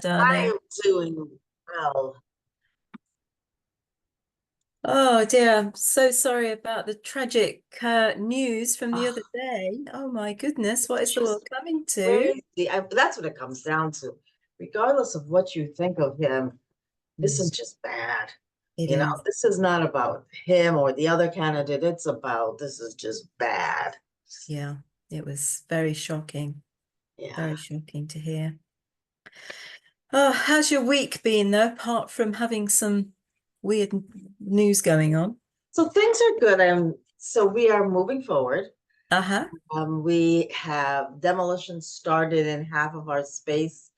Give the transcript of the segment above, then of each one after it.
I darling? am doing well. Oh dear, I'm so sorry about the tragic news from the other Ah, day. Oh my goodness, what is it's the world just coming to? crazy. That's what it comes down to. Regardless of what you think of him, this Mm, is just bad. it is. This is not about him or the other candidate. It's about this is just bad. Yeah, it was Yeah. very shocking to hear. Oh, how's your week been though, apart from having some weird news going on? So things are good. So we are moving forward. Uh-huh. We have demolition started in half of our space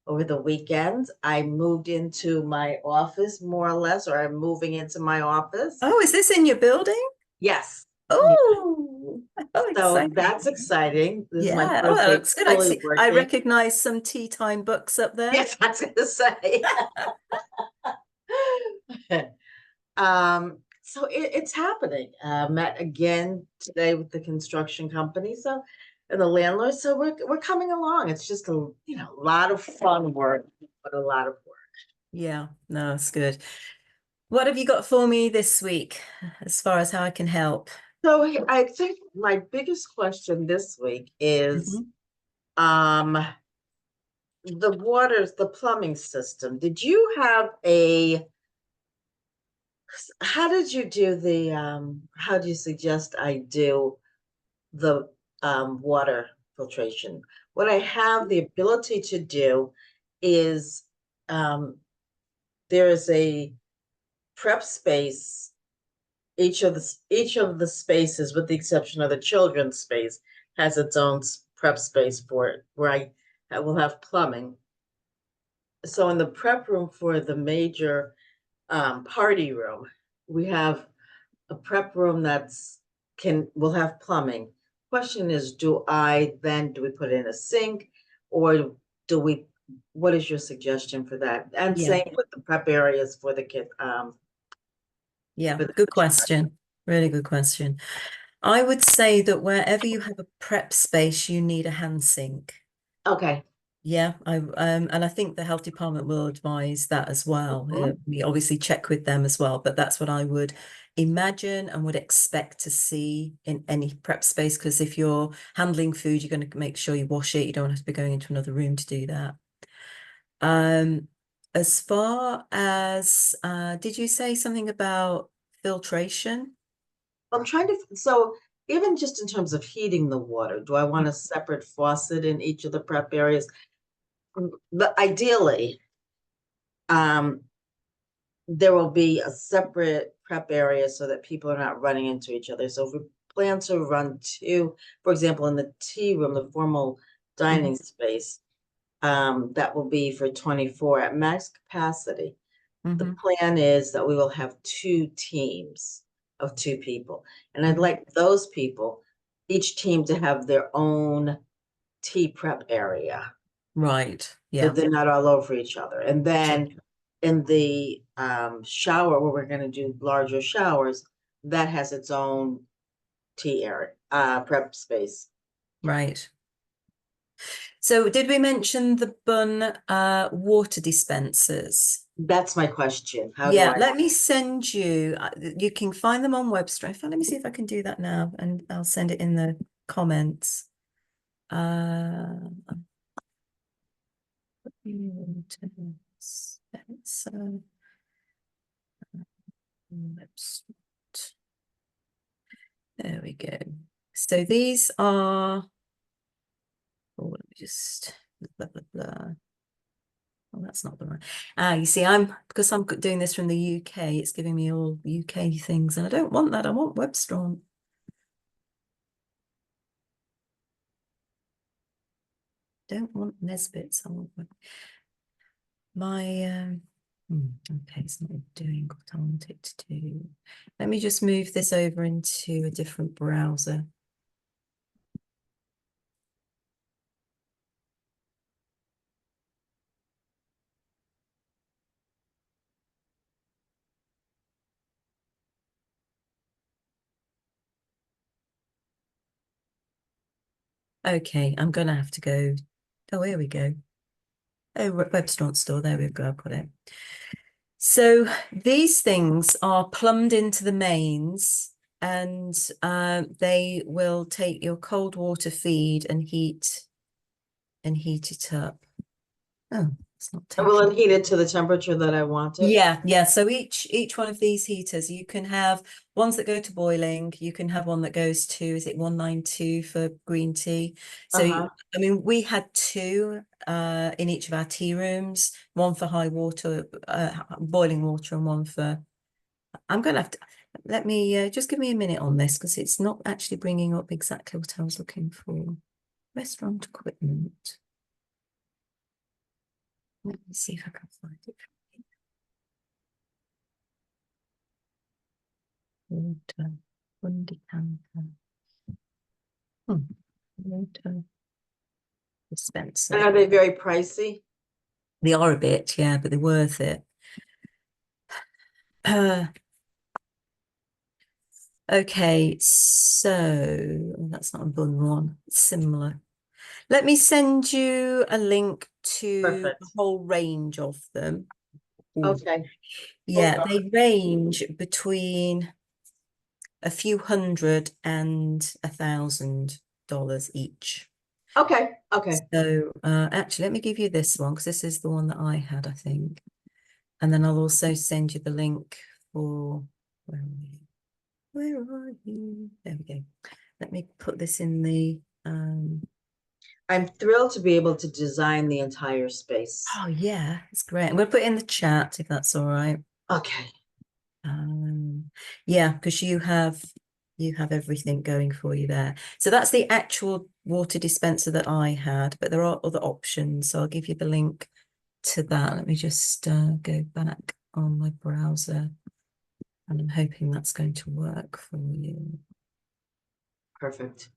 over the weekend. I moved into my office more or less, or I'm moving into my office. Oh, is this in your building? Yes. Yeah. Oh, oh, So exciting. that's exciting. This is my Yeah. Oh, first day that's good. I fully see. I working. recognize some tea time books up there. Yes, I was going to say. So it's happening. Met again today with the construction company, and the landlord. So we're coming along. It's just a lot of fun work, but a lot of work. Yeah, no, it's good. What have you got for me this week as far as how I can help? So I think my biggest question this week is Mhm. um the plumbing system. Did you have how did you do how do you suggest I do the water filtration? What I have the ability to do is um there is a prep space. Each of the spaces, with the exception of the children's space, has its own prep space for it, where I will have plumbing. So in the prep room for the major party room, we have a prep room that's can will have plumbing. Question is, do we put in a sink, or do we? What is your suggestion for that? And Yeah, same with the prep areas for the kid yeah, for the good kitchen. question. Really good question. I would say that wherever you have a prep space, you need a hand sink. Okay. Yeah, and I think the health department will advise that as well. Mhm. We obviously check with them as well, but that's what I would imagine and would expect to see in any prep space. Because if you're handling food, you're going to make sure you wash it. You don't have to be going into another room to do that. Um, as far as did you say something about filtration? I'm trying to, so even just in terms of heating the water, do I want a separate faucet in each of the prep areas? But ideally, um, there will be a separate prep area so that people are not running into each other. So if we plan to run two, for example, in the tea room, the formal Mhm. dining space, that will be for 24 at max capacity. The Mhm. plan is that we will have two teams of two people. And I'd Mhm. like those people, each team to have their own tea prep area Right. so Yeah. they're not all over each other. And then in the shower where we're going to do larger showers, that has its own tea area, prep space. Right. So did we mention the bun water dispensers? That's my question. How do Yeah, I? let me send you, you can find them on Webster. Let me see if I can do that now and I'll send it in the comments. Uh, water dispenser, Webster. There we go. So these are, oh, let me just, blah, blah, blah. Oh, that's not the right. You see, because I'm doing this from the UK, it's giving me all UK things, and I don't want that. I want Webstron. Don't want Nesbits. I want my. Okay, it's not doing what I want it to do. Let me just move this over into a different browser. Okay, I'm gonna have to go. Oh, here we go. Oh, restaurant store. There we go. I've got it. So these things are plumbed into the mains, and they will take your cold water feed and heat it up. Oh, it's not And will taking. it heat it to the temperature that I want it? Yeah. So each one of these heaters, you can have ones that go to boiling. You can have one that goes to, is it 192 for green tea? So Uh-huh. I mean, we had two in each of our tea rooms, one for high water, boiling water, and one for. I'm gonna have to let me just give me a minute on this because it's not actually bringing up exactly what I was looking for. Restaurant equipment. Let me see if I can find it. Water, Bundy counter. Water dispenser. And are they very pricey? They are a bit, yeah, but they're worth it. Okay, so that's not a bun one. It's similar. Let me send you a link to a Perfect. whole range of them. Ooh. Okay. Yeah, they range between a few $100 and $1,000 each. Okay. Okay. So actually, let me give you this one because this is the one that I had, I think. And then I'll also send you the link for, where are you? Where are you? There we go. Let me put this in the, I'm thrilled to be able to design the entire space. oh yeah, it's great. I'm going to put it in the chat if that's all right. Okay. Yeah, because you have everything going for you there. So that's the actual water dispenser that I had, but there are other options. So I'll give you the link to that. Let me just go back on my browser, and I'm hoping that's going to work for you. Perfect.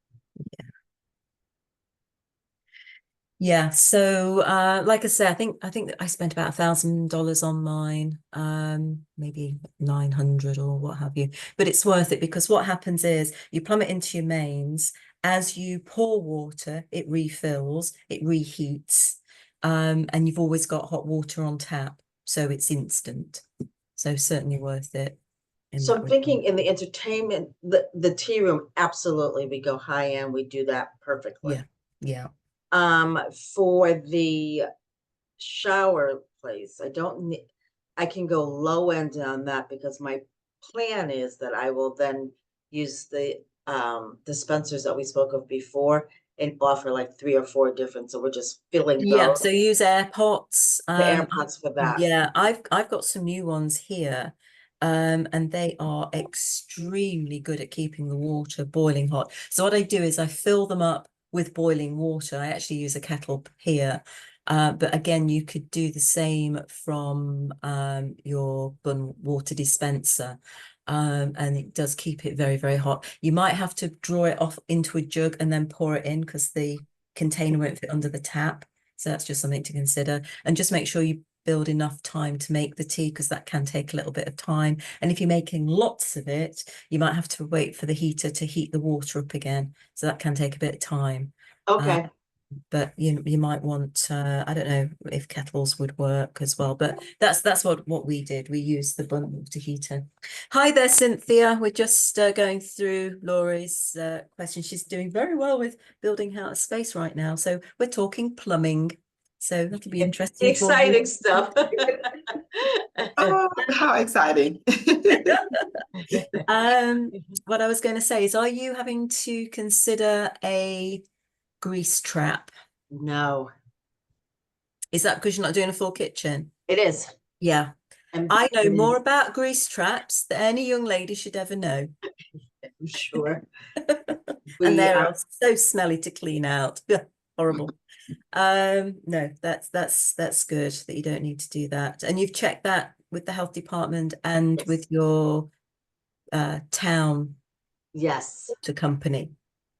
Yeah, so like I say, I think that I spent about $1,000 on mine, maybe 900 or what have you. But it's worth it because what happens is you plumb it into your mains. As you pour water, it refills, it reheats, and you've always got hot water on tap, so it's instant. So certainly worth it in So that I'm regard. thinking in the entertainment, the tea room, absolutely, we go high end, we do that perfectly. Yeah, yeah. For the shower place, I don't need, I can go low end on that because my plan is that I will then use the dispensers that we spoke of before and offer like 3 or 4 different. So we're just filling Yeah, those, so use AirPots. the AirPods for that. Yeah, I've got some new ones here, and they are extremely good at keeping the water boiling hot. So what I do is I fill them up with boiling water. I actually use a kettle here, but again, you could do the same from your bun water dispenser. And it does keep it very, very hot. You might have to draw it off into a jug and then pour it in because the container won't fit under the tap. So that's just something to consider. And just make sure you build enough time to make the tea because that can take a little bit of time. And if you're making lots of it, you might have to wait for the heater to heat the water up again. So that can take a bit of time. Okay. But you might want I don't know if kettles would work as well, but that's what we did. We used the bun water heater. Hi there, Cynthia. We're just going through Laurie's question. She's doing very well with building out a space right now. So we're talking plumbing. So that'll be interesting for you. Exciting stuff. Oh, how exciting. What I was going to say is, are you having to consider a grease trap? No, Is that because you're not doing a full kitchen? it is. Yeah. I'm I know more about grease traps than any young lady should ever know. sure. And We they are, are so smelly to clean out. Horrible. No, that's good that you don't need to do that. And you've checked that with the health department and yes. with your town Yes. to company.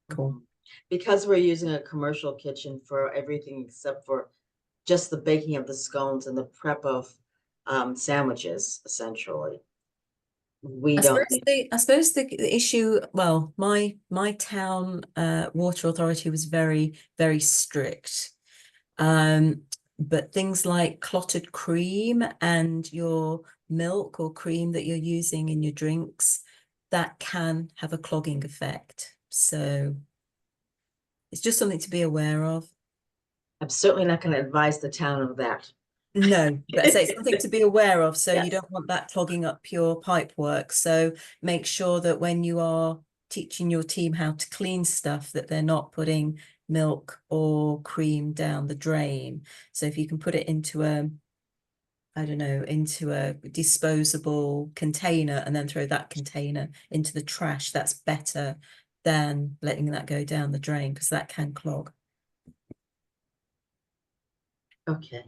Cool. Mhm. Because we're using a commercial kitchen for everything except for just the baking of the scones and the prep of sandwiches, essentially. We don't need. I suppose the issue, well, my town water authority was very, very strict. But things like clotted cream and your milk or cream that you're using in your drinks, that can have a clogging effect. So it's just something to be aware of. I'm certainly not going to advise the town of that. No, but I say it's something to be aware of. So you Yes. don't want that clogging up your pipe work. So make sure that when you are teaching your team how to clean stuff, that they're not putting milk or cream down the drain. So if you can put it into a, I don't know, into a disposable container and then throw that container into the trash, that's better than letting that go down the drain, because that can clog. Okay.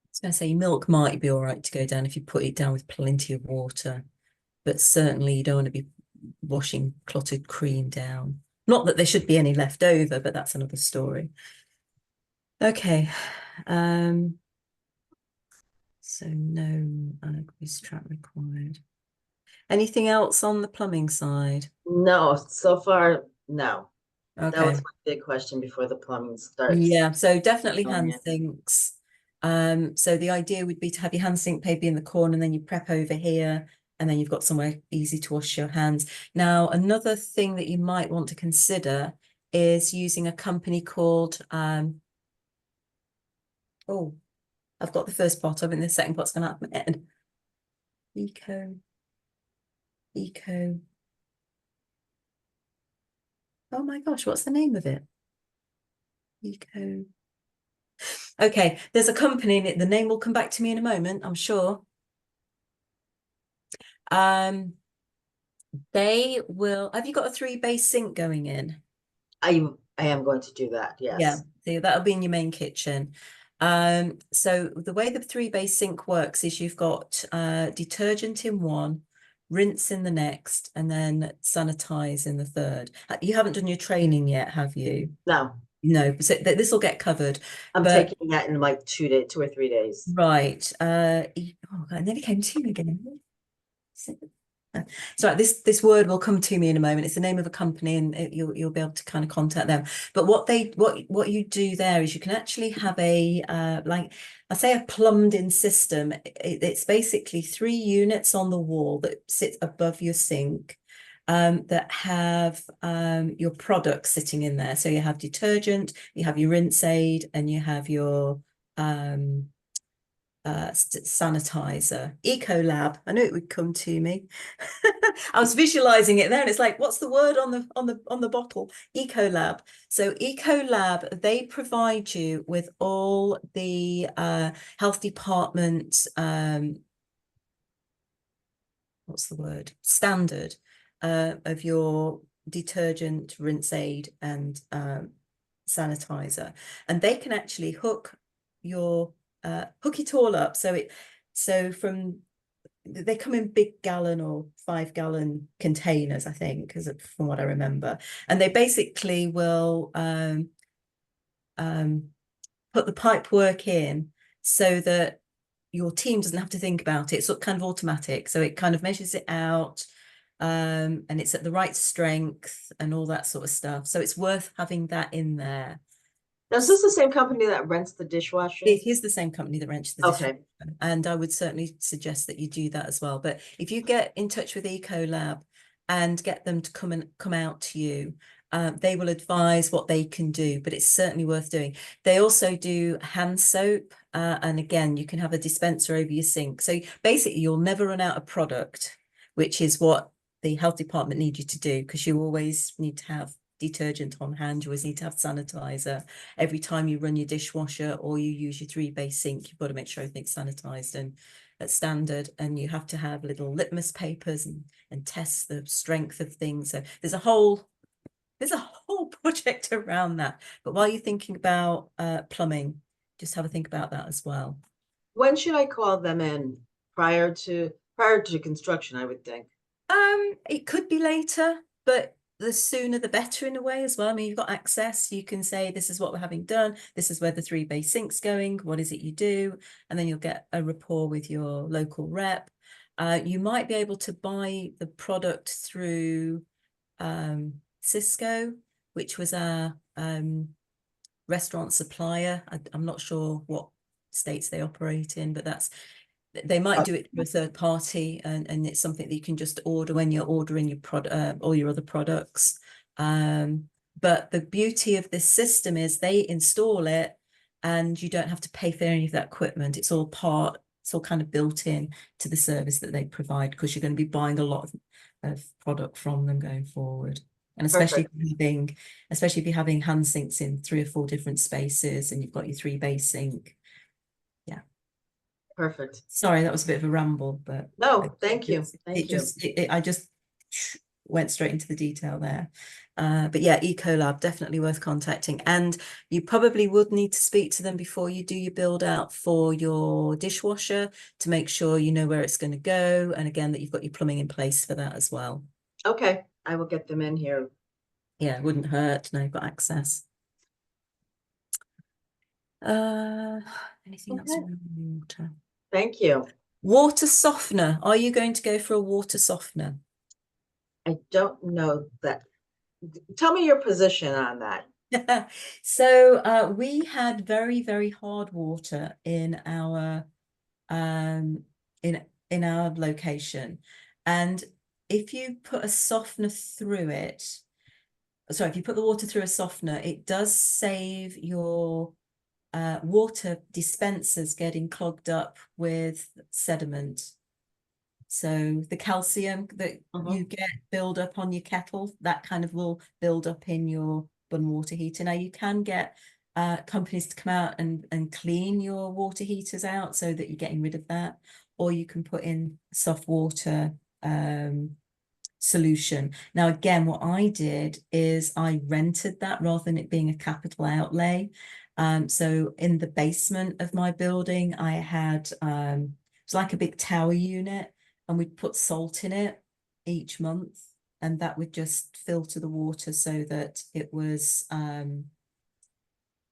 I was going to say milk might be all right to go down if you put it down with plenty of water, but certainly you don't want to be washing clotted cream down. Not that there should be any left over, but that's another story. Okay. So no grease trap required. Anything else on the plumbing side? No, so far, no. That Okay. was my big question before the plumbing starts. Yeah, so definitely hand Yeah. sinks. So the idea would be to have your hand sink maybe in the corner, and then you prep over here, and then you've got somewhere easy to wash your hands. Now, another thing that you might want to consider is using a company called oh, I've got the first part of it, and the second part's gonna happen. Eco. Oh my gosh, what's the name of it? Eco. Okay, there's a company in it. The name will come back to me in a moment, I'm sure. They will. Have you got a 3-bay sink going in? I am going to do that, Yeah, yes. so that'll be in your main kitchen. So the way the 3-bay sink works is you've got detergent in one, rinse in the next, and then sanitize in the third. You haven't done your training yet, have you? No, No, so this will get covered. I'm But taking that in like 2 or 3 days. right, oh God, I nearly came to you again. So this word will come to me in a moment. It's the name of a company, and you'll be able to kind of contact them. But what you do there is you can actually have a like I say a plumbed in system. It's basically 3 units on the wall that sit above your sink, that have your products sitting in there. So you have detergent, you have your rinse aid, and you have your sanitizer. EcoLab. I knew it would come to me. I was visualizing it there, and it's like, what's the word on the bottle? EcoLab. So EcoLab, they provide you with all the health department what's the word? Standard of your detergent, rinse aid, and sanitizer, and they can actually hook it all up. So from they come in big gallon or 5-gallon containers, I think, from what I remember, and they basically will put the pipe work in so that your team doesn't have to think about it. It's kind of automatic, so it kind of measures it out, and it's at the right strength and all that sort of stuff. So it's worth having that in there. Now, is this the same company that rents the dishwasher? It is the same company that rents the Okay. dishwasher, and I would certainly suggest that you do that as well. But if you get in touch with EcoLab and get them to come out to you, they will advise what they can do, but it's certainly worth doing. They also do hand soap, and again, you can have a dispenser over your sink. So basically, you'll never run out of product, which is what the health department need you to do, because you always need to have detergent on hand. You always need to have sanitizer. Every time you run your dishwasher or you use your 3-bay sink, you've got to make sure everything's sanitized and at standard, and you have to have little litmus papers and test the strength of things. So there's a whole project around that. But while you're thinking about plumbing, just have a think about that as well. When should I call them in? Prior to construction, I would think. It could be later, but the sooner the better in a way as well. I mean, you've got access. You can say, this is what we're having done. This is where the 3-bay sink's going. What is it you do? And then you'll get a rapport with your local rep. You might be able to buy the product through Sysco, which was our restaurant supplier. I'm not sure what states they operate in, but they might do it through a third party, and it's something that you can just order when you're ordering your product, all your other products. But the beauty of this system is they install it and you don't have to pay for any of that equipment. It's all kind of built in to the service that they provide, because you're going to be buying a lot of product from them going forward. And especially if you're having hand sinks in 3 or 4 different spaces and you've got your 3 bay sink. Yeah. Perfect. Sorry, that was a bit of a ramble, but no, thank you. I just went straight into the detail there. But yeah, EcoLab, definitely worth contacting. And you probably would need to speak to them before you do your build out for your dishwasher to make sure you know where it's going to go. And again, that you've got your plumbing in place for that as well. Okay, I will get them in here. Yeah, it wouldn't hurt. No, you've got access. Anything else around water? Thank you. Water softener. Are you going to go for a water softener? I don't know that. Tell me your position on that. So we had very, very hard water in our in our location, and if you put a softener through it, sorry, if you put the water through a softener, it does save your water dispensers getting clogged up with sediment. So the calcium that you get build up on your kettle, that kind of will build up in your bun water heater. Now you can get companies to come out and clean your water heaters out so that you're getting rid of that, or you can put in soft water solution. Now, again, what I did is I rented that rather than it being a capital outlay. So in the basement of my building, I had it's like a big tower unit, and we'd put salt in it each month, and that would just filter the water so that it was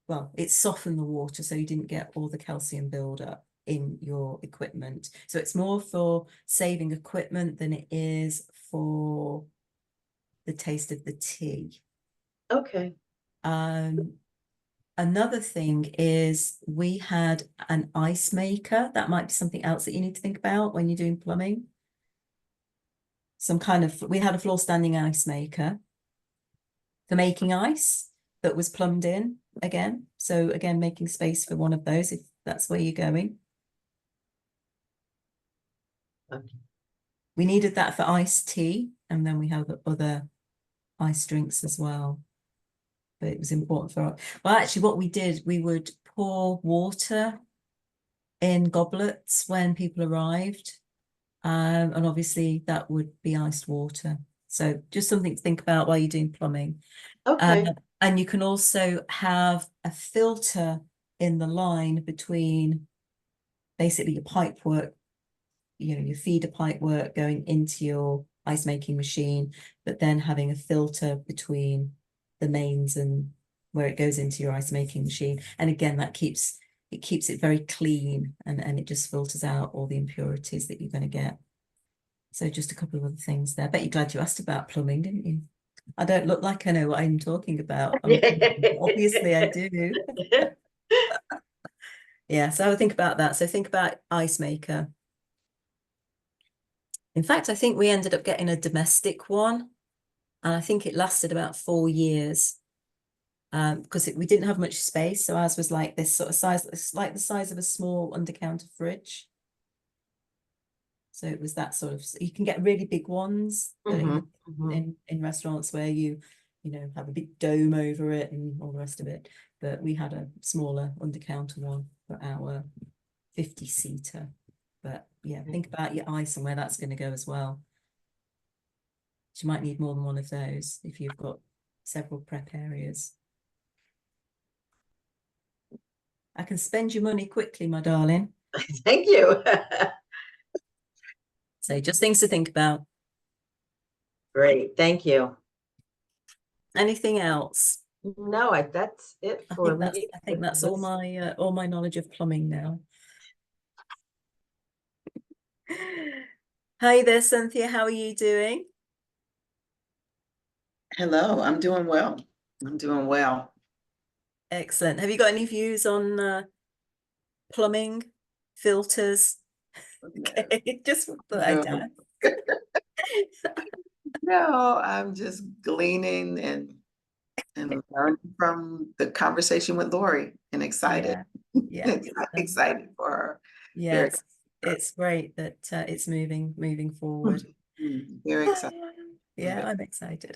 well, it softened the water so you didn't get all the calcium buildup in your equipment. So it's more for saving equipment than it is for the taste of the tea. Okay. Another thing is we had an ice maker. That might be something else that you need to think about when you're doing plumbing. We had a floor standing ice maker for making ice that was plumbed in again. So again, making space for one of those if that's where you're going. Okay. We needed that for iced tea, and then we have other ice drinks as well. But it was important well, actually what we did, we would pour water in goblets when people arrived. And obviously that would be iced water. So just something to think about while you're doing plumbing. Okay. And you can also have a filter in the line between basically your pipe work, your feeder pipe work going into your ice making machine, but then having a filter between the mains and where it goes into your ice making machine. And again, that keeps it very clean, and it just filters out all the impurities that you're going to get. So just a couple of other things there. Bet you're glad you asked about plumbing, didn't you? I don't look like I know what I'm talking about. Obviously I do. Yeah, so I would think about that. So think about ice maker. In fact, I think we ended up getting a domestic one, and I think it lasted about 4 years because we didn't have much space. So ours was like this sort of size, it's like the size of a small under-counter fridge. So it was that sort of, you can get really big ones in restaurants where you have a big dome over it and all the rest of it. But we had a smaller under-counter one for our 50-seater. But yeah, think about your ice and where that's going to go as well. You might need more than one of those if you've got several prep areas. I can spend your money quickly, my darling. Thank you. So just things to think about. Great, thank you. Anything else? No, that's it for me. I think that's all my knowledge of plumbing now. Hi there, Cynthia. How are you doing? Hello, I'm doing well. I'm doing well. Excellent. Have you got any views on plumbing, filters? Okay, just thought I'd No, ask. no, I'm just gleaning and learning from the conversation with Lori and excited. Yeah, yeah, Excited for her. yeah. Very, It's great that it's moving forward. very excited. Yeah, I'm excited.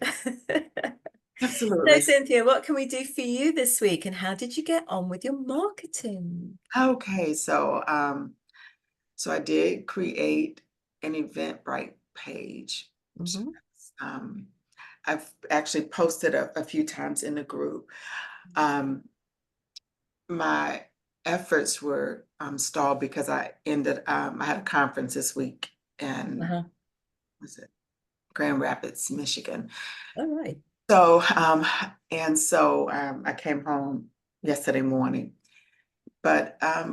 So, Absolutely. Cynthia, what can we do for you this week, and how did you get on with your marketing? Okay, so I did create an Eventbrite page. Mhm. Um, I've actually posted a few times in the group. Um, my efforts were stalled because I had a conference this week in Uh-huh. was it Grand Rapids, Michigan. All right. So I came home yesterday morning, but I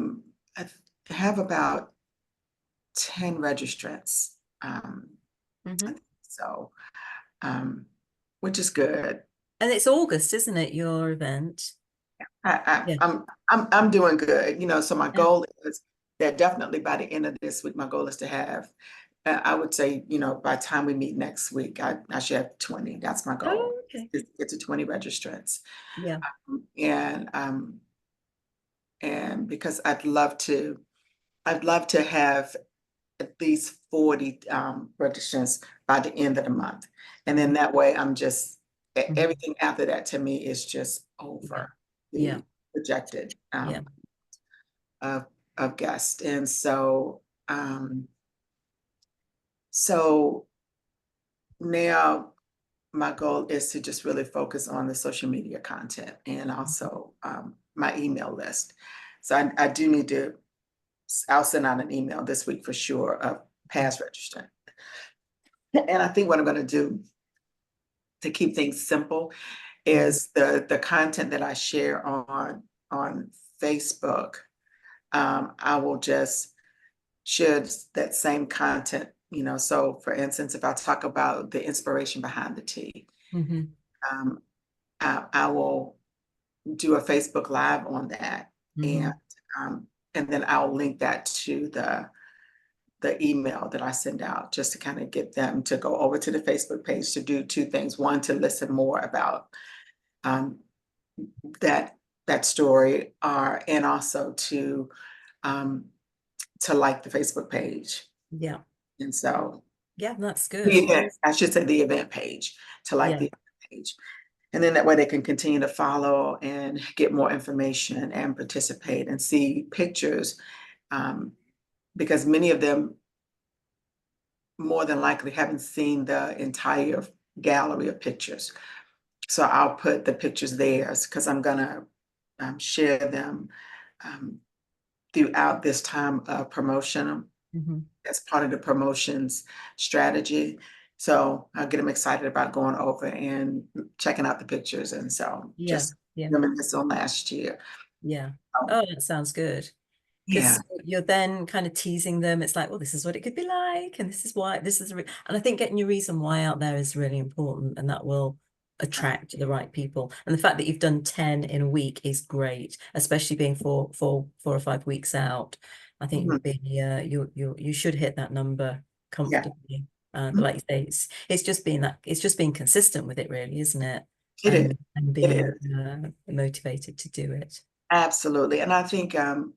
have about 10 registrants. Um, Mhm. so um, which is good. And it's August, isn't it, your event? Yeah. I'm doing good, so my Yeah. goal is that definitely by the end of this week, my goal is to have, I would say, by the time we meet next week, I should have 20. That's my goal, Oh, okay. is to get to 20 registrants. Yeah. And because I'd love to have at least 40 registrants by the end of the month. And then that way I'm just Mhm. everything after that to me is just Yeah. over Yeah. the projected Yeah. of guests. And so now my goal is to just really focus on the social media content and also my email list. So I do need to, I'll send out an email this week for sure of past registrant. And I think what I'm going to do to keep things simple Mhm. is the content that I share on Facebook. I will just share that same content. So for instance, if I talk about the inspiration behind the tea, Mhm. um, I will do a Facebook Live on that, and Mhm. um, and then I'll link that to the email that I send out, just to kind of get them to go over to the Facebook page to do two things. One, to listen more about um, that story, and also um, to like the Facebook page. Yeah. And so Yeah, that's the good. event, I should say the event page, to like Yeah. the event page. And then that way they can continue to follow and get more information and participate and see pictures, um, because many of them more than likely haven't seen the entire gallery of pictures. So I'll put the pictures there because I'm gonna share them um, throughout this time of promotion Mhm. as part of the promotions strategy. So I'll get them excited about going over and checking out the pictures. And so Yeah. just Yeah. reminisce on last year. Yeah. Um, Oh, that sounds good. yeah, Because you're then kind of teasing them. It's like, well, this is what it could be like, and this is why, and I think getting your reason why out there is really important, and that will attract the right people. And the fact that you've done 10 in a week is great, especially being 4 or 5 weeks out. I think mhm, you'll be, you should hit that number yeah, comfortably. But mhm. like you say, it's just being consistent with it, really, isn't it? It is. And It being is. motivated to do it. Absolutely. And I think, and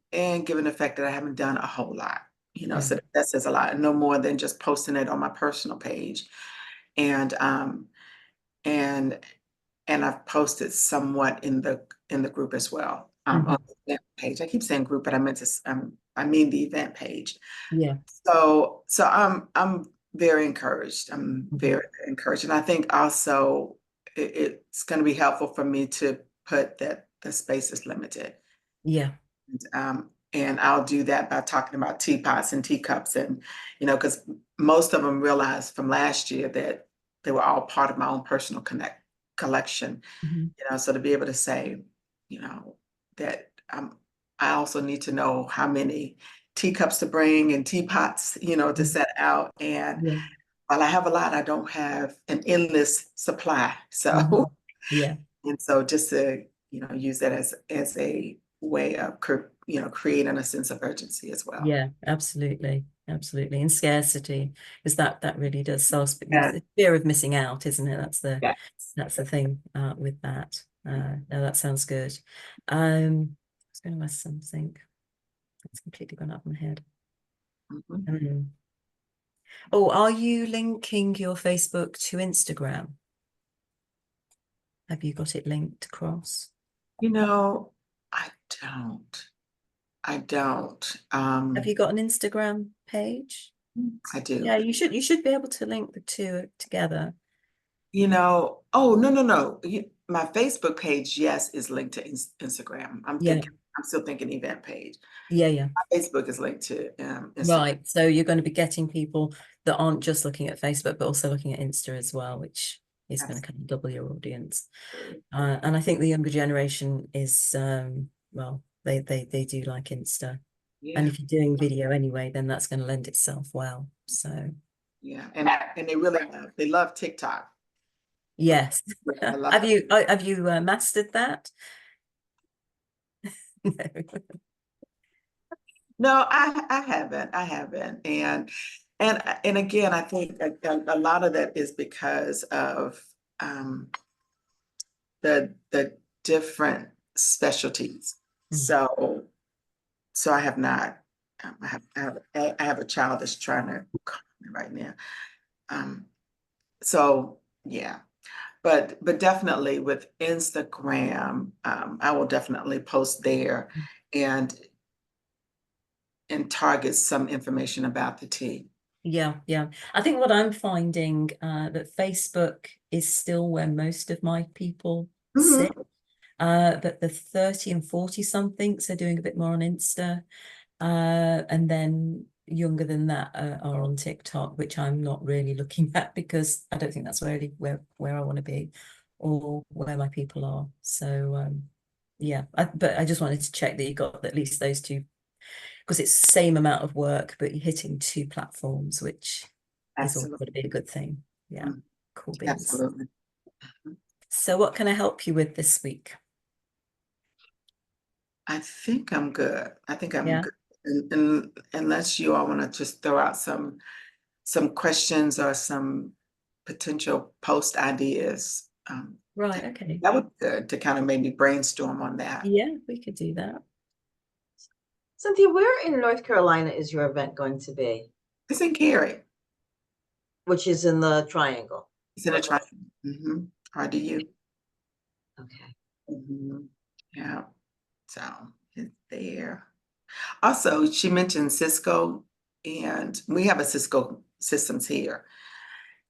given the fact that I haven't done a whole lot, Yeah. so that says a lot, no more than just posting it on my personal page. And, and, and I've posted somewhat in the group as well, on Mhm. the event page. I keep saying group, but I mean the event page. Yeah. So I'm very encouraged. I'm Mhm. very encouraged. And I think also it's going to be helpful for me to put that the space is limited. Yeah. And I'll do that by talking about teapots and teacups, and because most of them realized from last year that they were all part of my own personal collection. Mhm. So to be able to say, that I also need to know how many teacups to bring and teapots, to Mhm. set out, and Yeah. while I have a lot, I don't have an endless supply. So, Mhm. Yeah. and so just to, use that as a way of, creating a sense of urgency as well. Yeah, absolutely. Absolutely. And scarcity, because that really does sell. Yeah. It's fear of missing out, isn't it? Yeah. That's the thing with that. No, that sounds good. I was going to ask something. It's completely gone out of my head. Mhm. Oh, are you linking your Facebook to Instagram? Have you got it linked across? You know, I don't. I don't. Have you got an Instagram page? I do. Yeah, you should be able to link the two together. Oh, no, no, no. My Facebook page, yes, is linked to Instagram. Yeah, I'm still thinking event page. yeah. My Facebook is linked to Instagram. Right. So you're going to be getting people that aren't just looking at Facebook, but also looking at Insta as well, which is going to kind of double your audience. And I think the younger generation is, well, they do like Insta. Yeah, And if you're doing video anyway, then that's going to lend itself well. So yeah. And they love TikTok. yes. I love Have you mastered that? No, I haven't. I haven't. And again, I think a lot of that is because of the different specialties. Mm. So I have not. I have a child that's trying to call me right now. Um, so yeah, but definitely with Instagram, I will definitely post there and target some information about the tea. Yeah, yeah. I think what I'm finding that Facebook is still where most of my people sit. Mhm. But the 30 and 40 somethings are doing a bit more on Insta. And then younger than that are on TikTok, which I'm not really looking at because I don't think that's really where I want to be or where my people are. So yeah, but I just wanted to check that you got at least those two because it's the same amount of work, but you're hitting two platforms, which is always going to be Absolutely. a good thing. Yeah, Mm, cool beans. absolutely. So what can I help you with this week? I think I'm good. I think I'm Yeah. good. And unless you all want to just throw out some questions or some potential post ideas, Right, okay. that would be good to kind of maybe brainstorm on that. Yeah, we could do that. Cynthia, where in North Carolina is your event going to be? It's in Cary. Which is in the triangle. It's in a triangle. Mm-hmm. RDU. Okay. Mm-hmm. Yeah. So it's there. Also, she mentioned Cisco, and we have a Cisco systems here.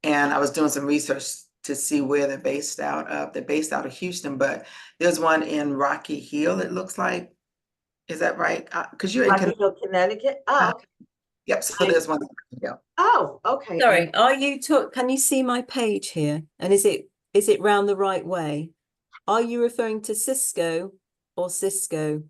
And I was doing some research to see where they're based out of. They're based out of Houston, but there's one in Rocky Hill, it looks like. Is that right? Because you're in Rocky Hill, Connecticut? Oh, okay. Yep, so there's one in Rocky Hill. Oh, okay. Sorry, can you see my page here? And is it round the right way? Are you referring to Cisco or Cisco?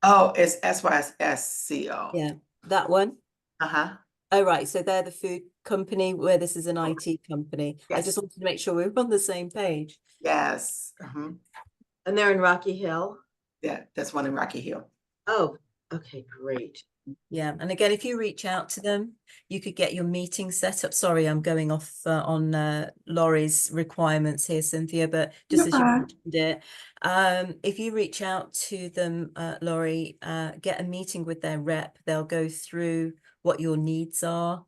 Oh, it's SYSCO. Yeah, that one. Uh-huh. Oh, right. So they're the food company where this is an IT company. I just Yes. wanted to make sure we were on the same page. Yes. Uh-huh. And they're in Rocky Hill? Yeah, that's one in Rocky Hill. Oh, okay, great. Yeah. And again, if you reach out to them, you could get your meeting set up. Sorry, I'm going off on Laurie's requirements here, Cynthia, but just You're as you fine. mentioned it, if you reach out to them, Laurie, get a meeting with their rep, they'll go through what your needs are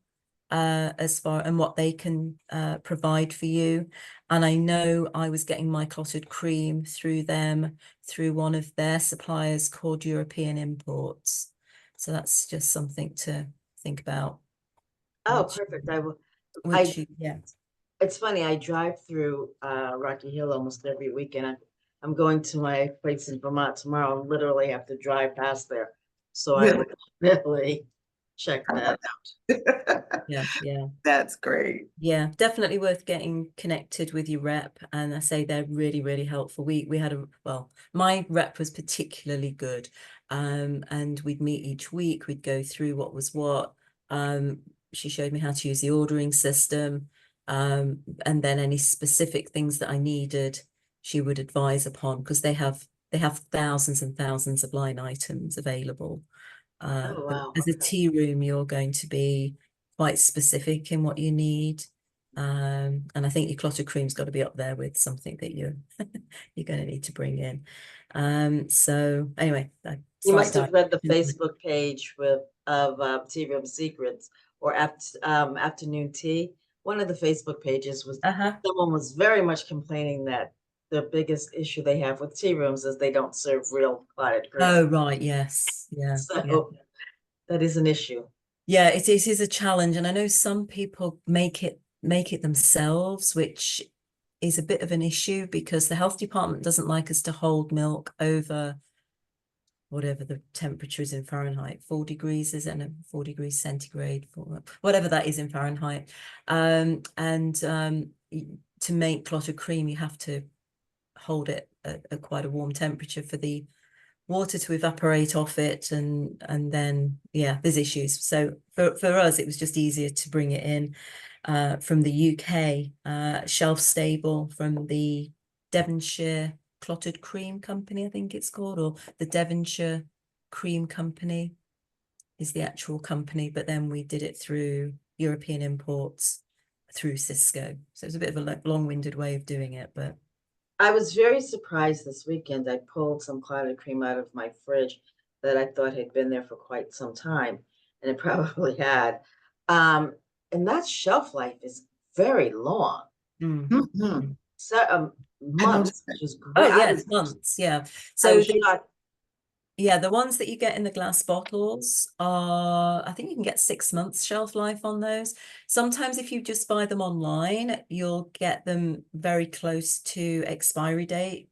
as far and what they can provide for you. And I know I was getting my clotted cream through them, through one of their suppliers called European Imports. So that's just something to think about. Oh, Which, perfect. yeah. It's funny, I drive through Rocky Hill almost every weekend. I'm going to my place in Vermont tomorrow. I literally have to drive past there. So I Really? would really check that out. Yeah, yeah. That's great. Yeah, definitely worth getting connected with your rep. And I say they're really, really helpful. We had my rep was particularly good. And we'd meet each week, we'd go through what was what. she showed me how to use the ordering system. And then any specific things that I needed, she would advise upon, because they have thousands and thousands of line items available. Oh, But wow. as a Okay. tea room, you're going to be quite specific in what you need. And I think your clotted cream's got to be up there with something that you're going to need to bring in. So anyway, You must have read the digression. Facebook page of Tea Room Secrets or afternoon tea. One of the Facebook pages was someone was very much complaining that the biggest issue they have with tea rooms is they don't serve real clotted cream. Oh, right, yes. Yeah. So that is an issue. Yeah, it is a challenge, and I know some people make it themselves, which is a bit of an issue because the health department doesn't like us to hold milk over whatever the temperature is in Fahrenheit, 4 degrees, isn't it? 4 degrees centigrade, whatever that is in Fahrenheit. To make clotted cream, you have to hold it at quite a warm temperature for the water to evaporate off it, and then there's issues. So for us, it was just easier to bring it in from the UK, shelf stable from the Devonshire Clotted Cream Company, I think it's called, or the Devonshire Cream Company is the actual company, but then we did it through European imports through Sysco. So it's a bit of a long-winded way of doing it, but I was very surprised this weekend. I pulled some clotted cream out of my fridge that I thought had been there for quite some time, and it probably had. And that shelf life is very long. Mhm. So I noticed months, that. which is great. oh yeah, it's months. Yeah. I So was shocked. the ones that you get in the glass bottles are, I think you can get 6 months shelf life on those. Sometimes if you just buy them online, you'll get them very close to expiry date.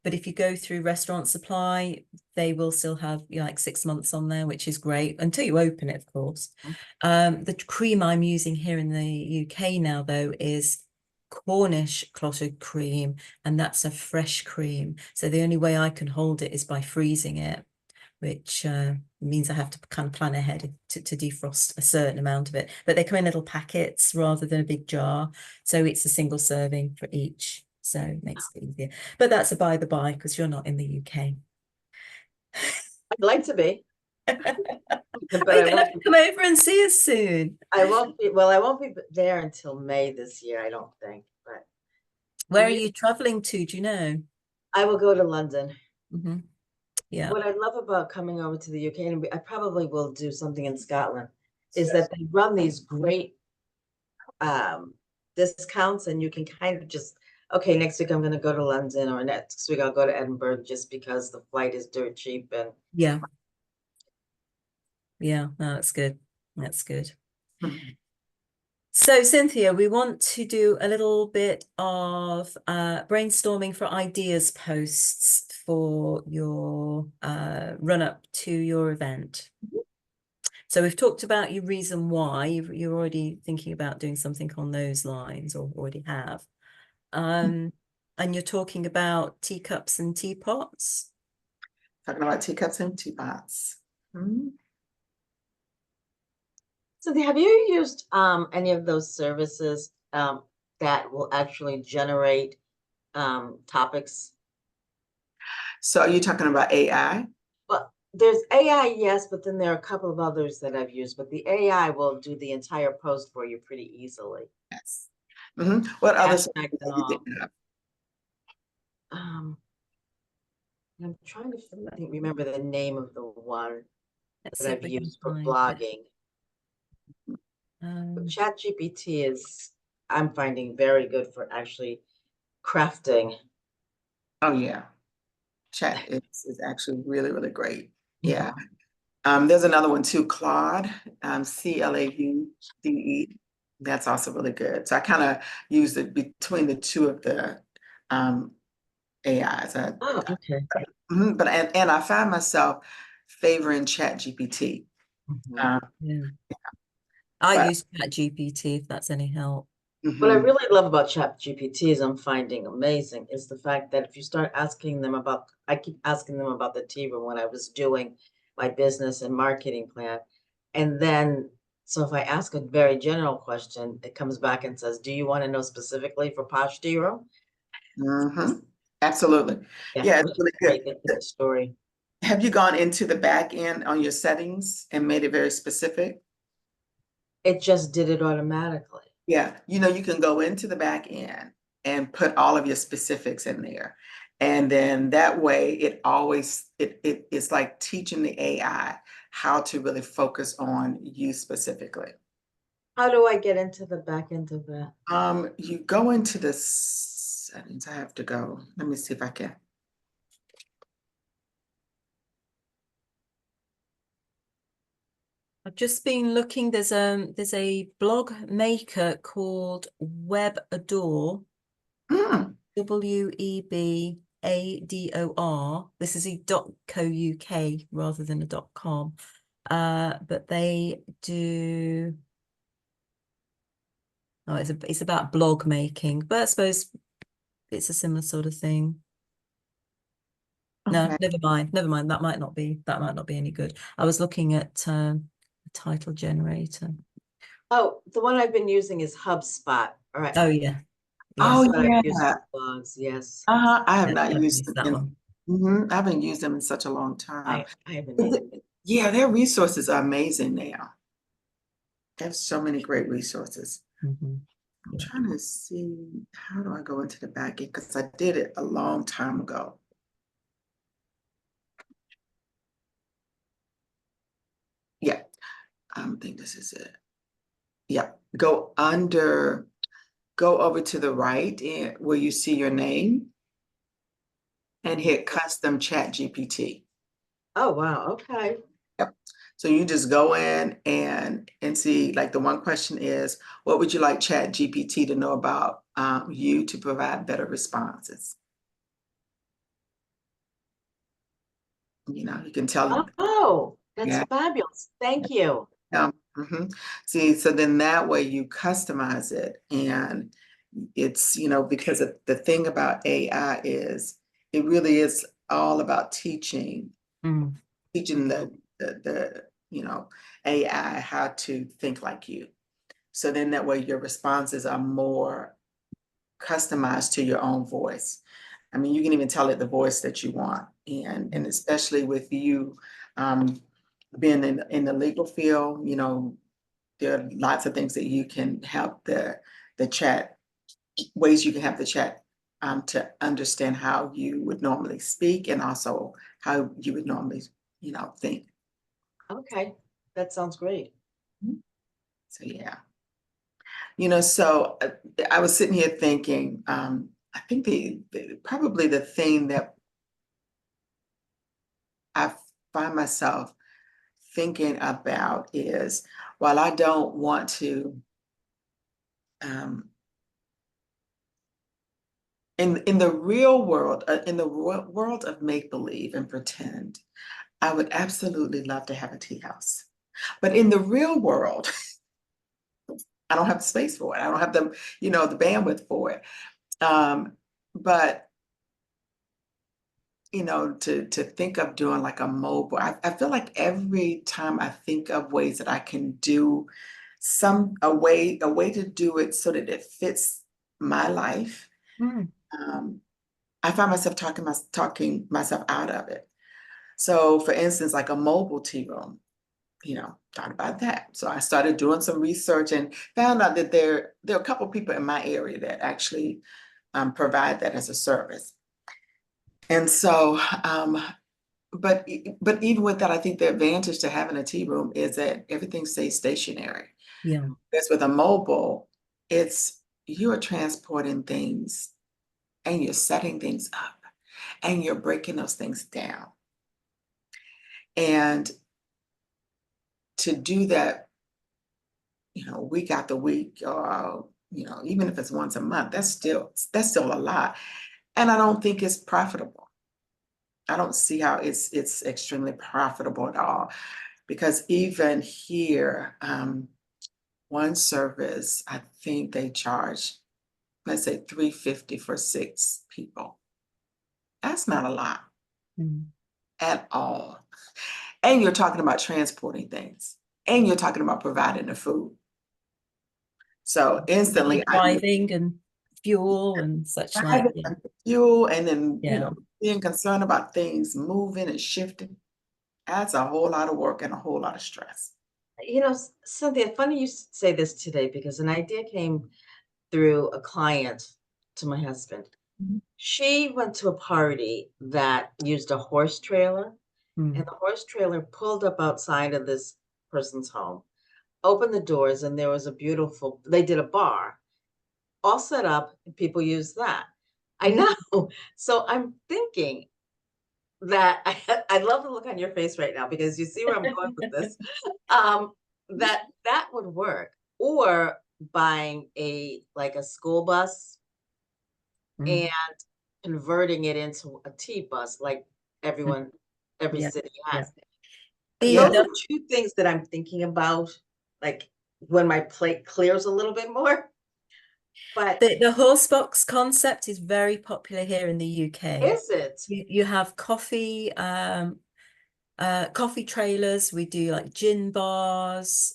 But if you go through Restaurant Supply, they will still have like 6 months on there, which is great until you open it, of course. The cream I'm using here in the UK now, though, is Cornish clotted cream, and that's a fresh cream. So the only way I can hold it is by freezing it, which means I have to kind of plan ahead to defrost a certain amount of it. But they come in little packets rather than a big jar. So it's a single serving for each. So it makes it easier. But that's a by the by because you're not in the UK. I'd like to be, but You're I gonna have to come over and see us soon. I won't be. Well, I won't be there until May this year, I don't think. But Where are you traveling to? Do you know? I will go to London. Yeah. What I love about coming over to the UK, and I probably will do something in Scotland, is that they run these great discounts, and you can kind of just, okay, next week I'm going to go to London, or next week I'll go to Edinburgh just because the flight is dirt cheap. And Yeah. No, that's good. That's good. So Cynthia, we want to do a little bit of brainstorming for ideas posts for your run up to your event. So we've talked about your reason why. You're already thinking about doing something on those lines, or already have. And you're talking about teacups and teapots. Talking about teacups and teapots. so have you used any of those services that will actually generate topics? So are you talking about AI? Well, there's AI, yes, but then there are a couple of others that I've used, but the AI will do the entire post for you pretty easily. Yes. What other Hashtags services and are you all. thinking of? I'm trying to remember the name of the one Let's that see if I've we can used for find blogging. it. ChatGPT is, I'm finding, very good for actually crafting. Oh yeah. Chat is actually really, really great. Yeah. There's another one too, Claude, CLAUDE. That's also really good. So I kind of use it between the two of the AIs. Oh, okay. But I find myself favoring ChatGPT. I But use ChatGPT if that's any help. What I really love about ChatGPT is I'm finding amazing is the fact that if you start asking them about, I keep asking them about the tea room when I was doing my business and marketing plan, and then So if I ask a very general question, it comes back and says, do you want to know specifically for Posh Tea Room? Absolutely. Yeah, it's which is really great. good. That's a good story. Have you gone into the back end on your settings and made it very specific? It just did it automatically. Yeah, you know, you can go into the back end and put all of your specifics in there. And then that way it always, it's like teaching the AI how to really focus on you specifically. How do I get into the back end of that? You go into the settings. I have to go. Let me see if I can. I've just been looking, there's a blog maker called Webador, WEBADOR. This is a .co.uk rather than a .com. But they do, oh, it's about blog making, but I suppose it's a similar sort of thing. No, Okay. never mind. Never mind. That might not be any good. I was looking at a title generator. Oh, the one I've been using is HubSpot. All right. Oh yeah. Oh, That's what I've used yeah. for blogs. Yes. I have Yeah, not I've used used them that one. I haven't used them in such a long time. I haven't But either. yeah, their resources are amazing now. They have so many great resources. Mhm. I'm trying to see, how do I go into the back end? Because I did it a long time ago. Yeah, I think this is it. Yeah, go over to the right and where you see your name and hit custom chat GPT. Oh, wow. Okay. Yep. So you just go in and see, like the one question is, what would you like Chat GPT to know about you to provide better responses? You know, you can tell them, Oh, that's yeah. fabulous. Thank you. See, so then that way you customize it, and it's, you know, because the thing about AI is it really is all about teaching Mm. the you know, AI how to think like you. So then that way your responses are more customized to your own voice. I mean, you can even tell it the voice that you want. And especially with you being in the legal field, you know, there are lots of things that you can help the chat, ways you can have the chat to understand how you would normally speak and also how you would normally, you know, think. Okay. That sounds great. So yeah. You know, so I was sitting here thinking, I think probably the thing that I find myself thinking about is, while I don't want to, in the real world, in the world of make believe and pretend, I would absolutely love to have a tea house. But in the real world, I don't have the space for it. I don't have the, you know, the bandwidth for it. But you know, to think of doing like a mobile, I feel like every time I think of ways that I can do a way to do it so that it fits my life, Mm. I find myself talking myself out of it. So for instance, like a mobile tea room, you know, thought about that. So I started doing some research and found out that there are a couple of people in my area that actually provide that as a service. And so, but even with that, I think the advantage to having a tea room is that everything stays stationary. Yeah. Because with a mobile, it's you are transporting things and you're setting things up and you're breaking those things down. And to do that, you know, week after week, or you know, even if it's once a month, that's still a lot. And I don't think it's profitable. I don't see how it's extremely profitable at all. Because even here, one service, I think they charge, let's say $350 for 6 people. That's not a lot Mm. at all. And you're talking about transporting things. and you're talking about providing the food. So instantly, I knew driving and fuel and such like. driving and fuel, and then Yeah. being concerned about things moving and shifting. That's a whole lot of work and a whole lot of stress. Cynthia, funny you say this today because an idea came through a client to my husband. Mhm. She went to a party that used a horse trailer, Mm. and the horse trailer pulled up outside of this person's home, opened the doors, and there was they did a bar all set up, and people use that. I know. So I'm thinking that I love the look on your face right now because you see where I'm going with this. That would work. Or buying a school bus Mm. and converting it into a T bus like every Yeah. city Yeah. has. Yeah. Those are two things that I'm thinking about, like when my plate clears a little bit more. But The horse box concept is very popular here in the UK. is it? You have coffee trailers. We do like gin bars.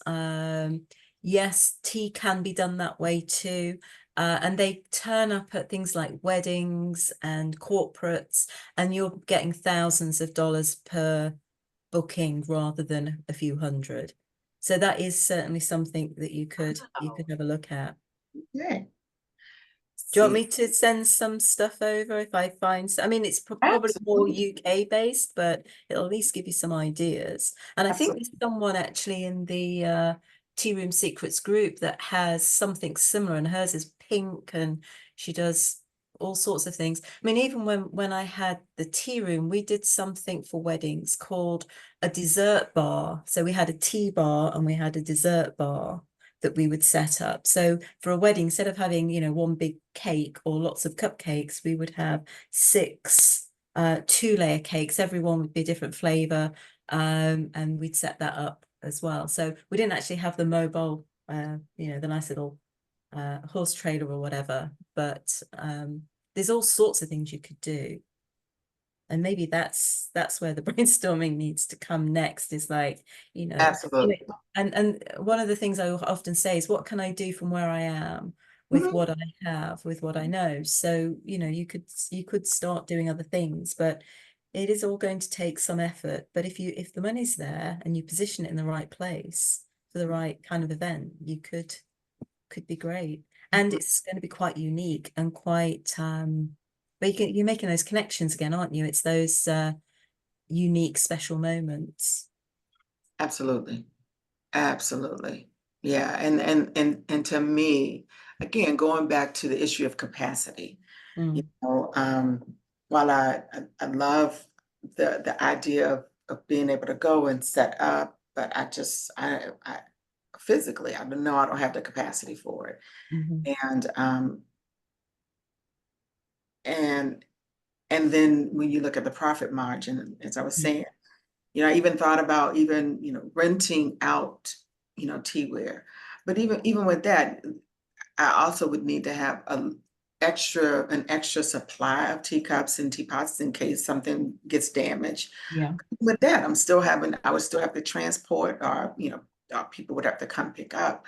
Yes, tea can be done that way too. And they turn up at things like weddings and corporates, and you're getting thousands of dollars per booking rather than a few hundred. So that is certainly something that you could Wow. have a look at. Yeah. Do you want See, me to send some stuff over if I find? I mean, it's probably more absolutely. UK based, but it'll at least give you some ideas. And I think Absolutely. there's someone actually in the Tea Room Secrets group that has something similar, and hers is pink, and she does all sorts of things. I mean, even when I had the tea room, we did something for weddings called a dessert bar. So we had a tea bar and we had a dessert bar that we would set up. So for a wedding, instead of having, one big cake or lots of cupcakes, we would have 6 2-layer cakes. Everyone would be a different flavor. And we'd set that up as well. So we didn't actually have the mobile, the nice little horse trailer or whatever, but there's all sorts of things you could do. And maybe that's where the brainstorming needs to come next, is like, Absolutely. and one of the things I often say is, what can I do from where I am with Mhm. what I have, with what I know? So, you could start doing other things, but it is all going to take some effort. But if the money's there and you position it in the right place for the right kind of event, you could be great. And it's going to be quite unique and quite but you're making those connections again, aren't you? It's those unique, special moments. Absolutely. Absolutely. Yeah. And to me, again, going back to the issue of capacity, Mm. while I love the idea of being able to go and set up, but I physically, I know I don't have the capacity for it. Mhm. And then when you look at the profit margin, as I was Mm. saying, I even thought about even, renting out, teaware. But even with that, I also would need to have an extra supply of teacups and teapots in case something gets damaged. Yeah. With that, I would still have to transport, or, or people would have to come pick up.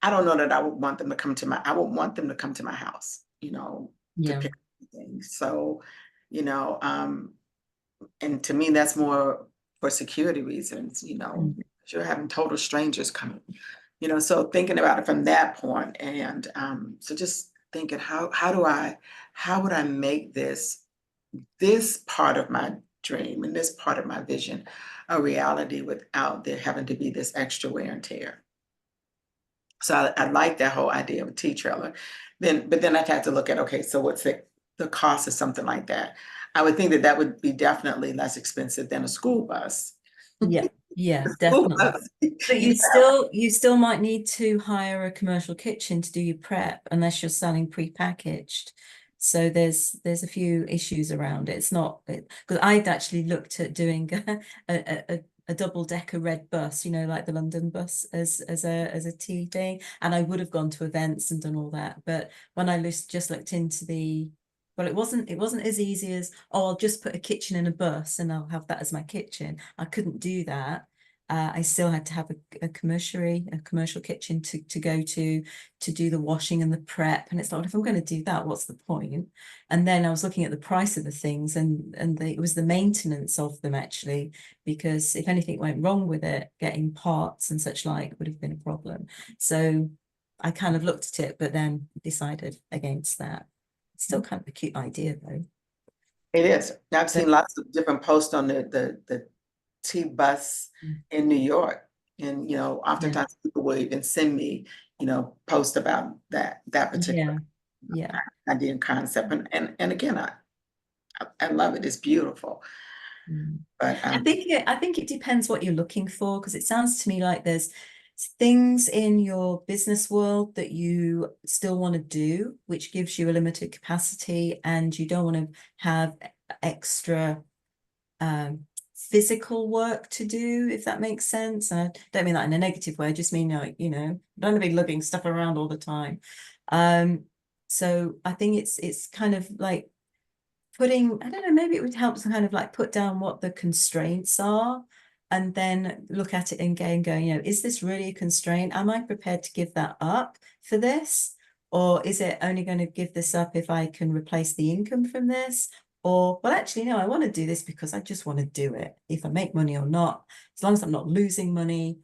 I don't know that I would want them to come to I would want them to come to my house, to Yeah. pick up things. So, you know, um, and to me, that's more for security reasons, Mm. you're having total strangers coming, so thinking about it from that point, and so just thinking, how would I make this part of my dream and this part of my vision a reality without there having to be this extra wear and tear. So I like that whole idea of a tea trailer. But then I'd have to look at, okay, so what's the cost of something like that? I would think that would be definitely less expensive than a school bus. Yeah. Yeah, School definitely. bus, But you still might need to hire a commercial kitchen to do your prep unless you're selling pre-packaged. So there's a few issues around it. It's not, because I'd actually looked at doing a double-decker red bus, like the London bus, as a tea thing, and I would have gone to events and done all that. But when I just looked into well, it wasn't as easy as, oh, I'll just put a kitchen in a bus and I'll have that as my kitchen. I couldn't do that. I still had to have a commercial kitchen to go to do the washing and the prep. And it's like, if I'm going to do that, what's the point? And then I was looking at the price of the things, and it was the maintenance of them actually, because if anything went wrong with it, getting parts and such like would have been a problem. So I kind of looked at it, but then decided against that. It's still kind of a cute idea though. It is. I've seen But- lots of different posts on the T-bus in New York. And, you know, oftentimes people will even send me, you know, posts about that particular yeah. idea and concept. And again, I love it. It's beautiful. But I think it depends what you're looking for, because it sounds to me like there's things in your business world that you still want to do, which gives you a limited capacity, and you don't want to have extra physical work to do, if that makes sense. And I don't mean that in a negative way. I just mean, like, you know, don't want to be lugging stuff around all the time. So I think it's kind of like putting, I don't know, maybe it would help to kind of like put down what the constraints are, and then look at it again, going, you know, is this really a constraint? Am I prepared to give that up for this? Or is it only going to give this up if I can replace the income from this? Or, well, actually, no, I want to do this because I just want to do it. If I make money or not, as long as I'm not losing money,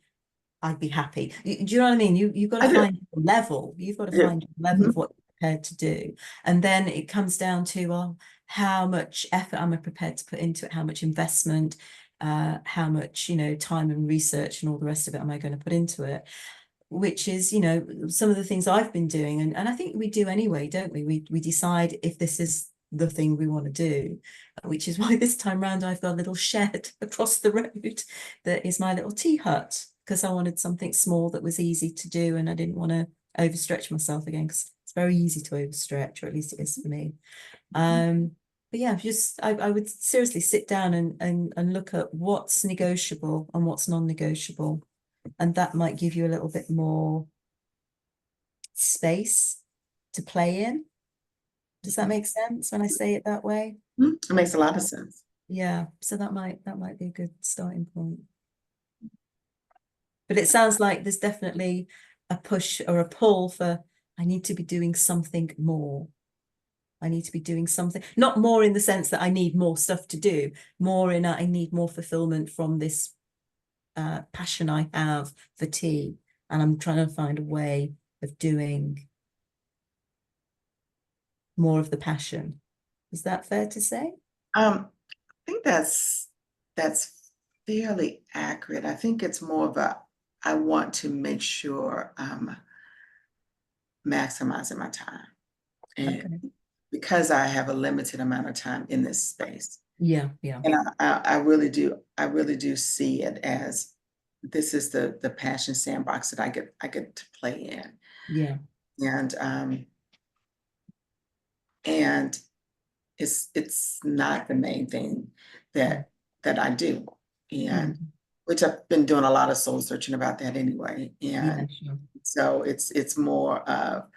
I'd be happy. Do you know what I mean? You've got to find your level. You've got to find your level of what you're prepared to do. And then it comes down to, well, how much effort am I prepared to put into it? How much investment, how much, you know, time and research and all the rest of it am I going to put into it? Which is, you know, some of the things I've been doing. And I think we do anyway, don't we? We decide if this is the thing we want to do, which is why this time round I've got a little shed across the road that is my little tea hut, because I wanted something small that was easy to do, and I didn't want to overstretch myself again, because it's very easy to overstretch, or at least it is for me. But yeah, I would seriously sit down and look at what's negotiable and what's non-negotiable, and that might give you a little bit more space to play in. Does that make sense when I say it that way? it makes a lot of sense. Yeah, so that might be a good starting point. But it sounds like there's definitely a push or a pull for, I need to be doing something more. I need to be doing something, not more in the sense that I need more stuff to do, more in I need more fulfillment from this passion I have for tea. And I'm trying to find a way of doing more of the passion. Is that fair to say? I think that's fairly accurate. I think it's more of a, I want to make sure I'm maximizing my time. And because I have a limited amount of time in this space. Yeah. And I really do see it as, this is the passion sandbox that I get to play in. Yeah. And it's not the main thing that I do. And which I've been doing a lot of soul searching about that anyway. And so it's more of,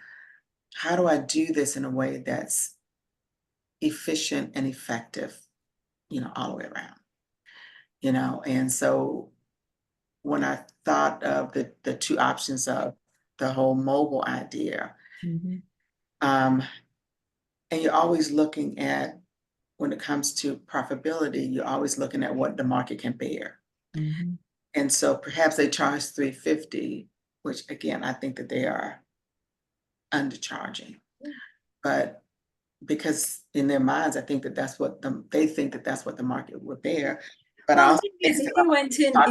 how do I do this in a way that's efficient and effective, you know, all the way around, you know? And so when I thought of the two options of the whole mobile idea, and you're always looking at, when it comes to profitability, you're always looking at what the market can bear. And so perhaps they charge $350, which again, I think that they are undercharging. But because in their minds, I think that that's what they think that that's what the market would bear. But well, I also if you went in, I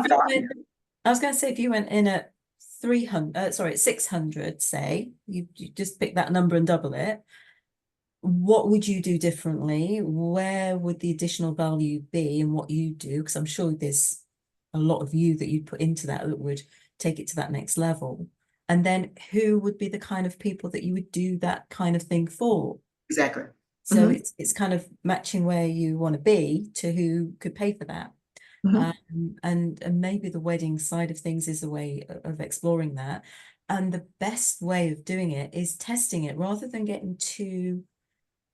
was going to say, if you went in at 600, say, you just pick that number and double it, what would you do differently? Where would the additional value be in what you do? Because I'm sure there's a lot of you that you'd put into that would take it to that next level. And then who would be the kind of people that you would do that kind of thing for? Exactly. So it's kind of matching where you want to be to who could pay for that. And maybe the wedding side of things is a way of exploring that. And the best way of doing it is testing it rather than getting too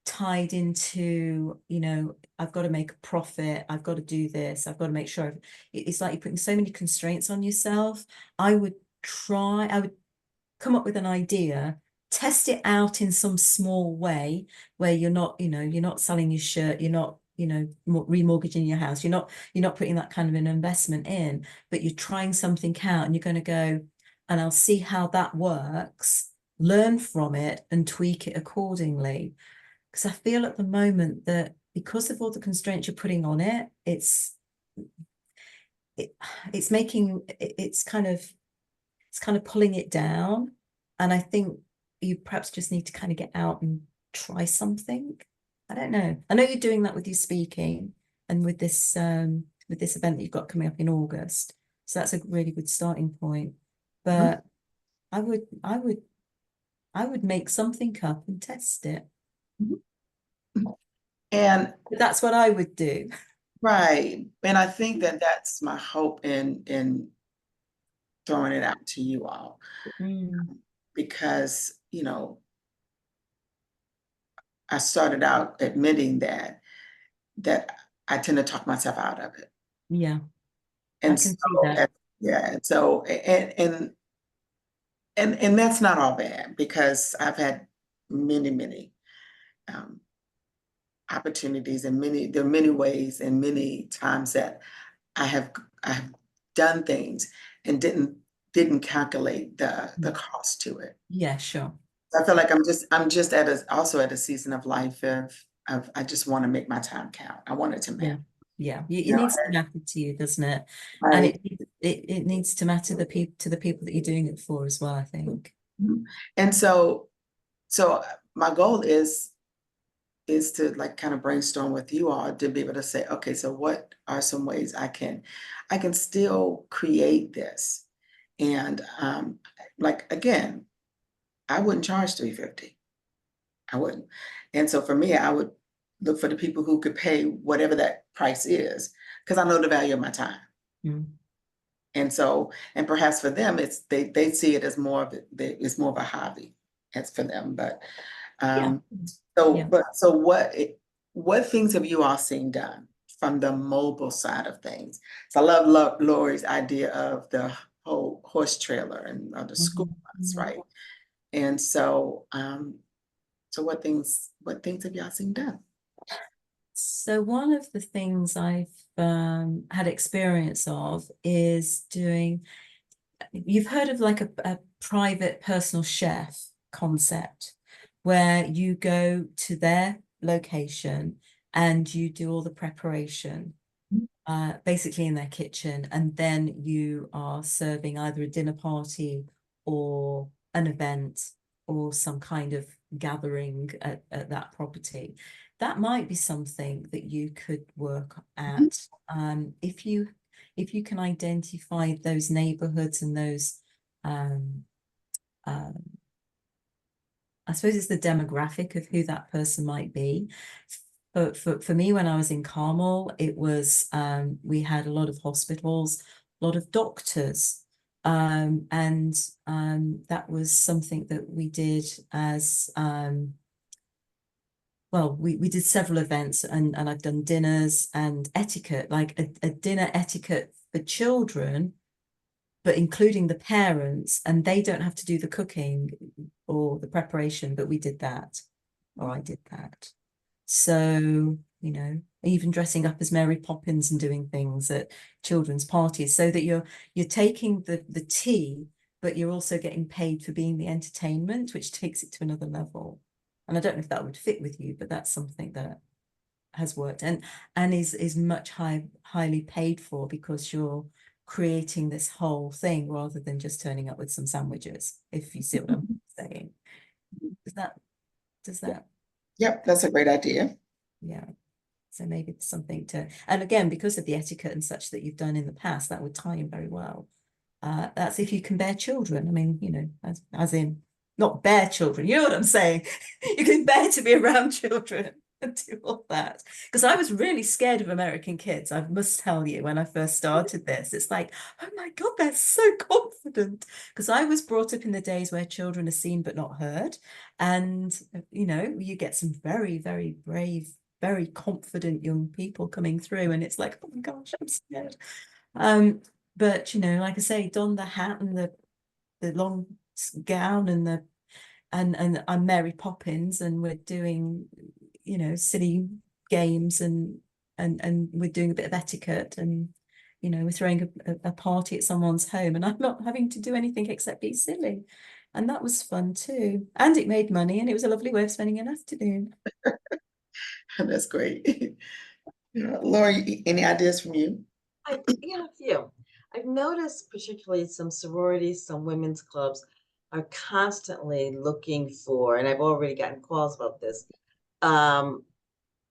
tied into, you know, I've got to make a profit, I've got to do this, I've got to make sure it's like you're putting so many constraints on yourself. I would come up with an idea, test it out in some small way where you're not, you know, you're not selling your shirt, you're not, you know, remortgaging your house, you're not putting that kind of an investment in, but you're trying something out and you're going to go, and I'll see how that works, learn from it and tweak it accordingly. Because I feel at the moment that because of all the constraints you're putting on it, it's making it's kind of pulling it down. And I think you perhaps just need to kind of get out and try something. I don't know. I know you're doing that with your speaking and with this event that you've got coming up in August. So that's a really good starting point. But I would make something up and test it. And But that's what I would do. right. And I think that that's my hope in throwing it out to you all. Because, you know, I started out admitting that I tend to talk myself out of it. Yeah, And I can see so, that. yeah, so and that's not all bad, because I've had many opportunities, and there are many ways and many times that I have done things and didn't calculate the cost to it. Yeah, sure. I feel like I'm just also at a season of life of I just want to make my time count. I want it to matter. Yeah. You It know, needs to matter to you, doesn't it? And right. it needs to matter to the people that you're doing it for as well, I think. And so my goal is to like kind of brainstorm with you all to be able to say, okay, so what are some ways I can still create this? And like again, I wouldn't charge $350. I wouldn't. And so for me, I would look for the people who could pay whatever that price is, because I know the value of my time. And so, and perhaps for them, they see it as more of it's more of a hobby. It's for them. But so what things have you all seen done from the mobile side of things? So I love Lori's idea of the whole horse trailer and the school bus, right? And so so what things have y'all seen done? So one of the things I've had experience of is doing, you've heard of like a private personal chef concept where you go to their location and you do all the preparation, basically in their kitchen, and then you are serving either a dinner party or an event or some kind of gathering at that property. That might be something that you could work at. If you can identify those neighborhoods and those I suppose it's the demographic of who that person might be. For me, when I was in Carmel, it was we had a lot of hospitals, a lot of doctors, and that was something that we did as well. We did several events, and I've done dinners and etiquette, like a dinner etiquette for children, but including the parents, and they don't have to do the cooking or the preparation, but we did that, or I did that. So, you know, even dressing up as Mary Poppins and doing things at children's parties, so that you're taking the tea, but you're also getting paid for being the entertainment, which takes it to another level. And I don't know if that would fit with you, but that's something that has worked and is much highly paid for, because you're creating this whole thing rather than just turning up with some sandwiches, if you see what I'm saying. Does that Yep, that's a great idea. yeah. So maybe it's something to, and again, because of the etiquette and such that you've done in the past, that would tie in very well. That's if you can bear children. I mean, you know, as in not bear children, you know what I'm saying? You can bear to be around children. do all that. Because I was really scared of American kids, I must tell you, when I first started this. It's like, oh my God, they're so confident. Because I was brought up in the days where children are seen but not heard. And, you know, you get some very, very brave, very confident young people coming through. And it's like, oh my gosh, I'm scared. But, you know, like I say, don the hat and the long gown and and I'm Mary Poppins, and we're doing, you know, silly games, and we're doing a bit of etiquette, and you know, we're throwing a party at someone's home, and I'm not having to do anything except be silly. And that was fun too. And it made money, and it was a lovely way of spending an afternoon. That's great. Lori, any ideas from you? Yeah, a few. I've noticed particularly some sororities, some women's clubs are constantly looking for, and I've already gotten calls about this,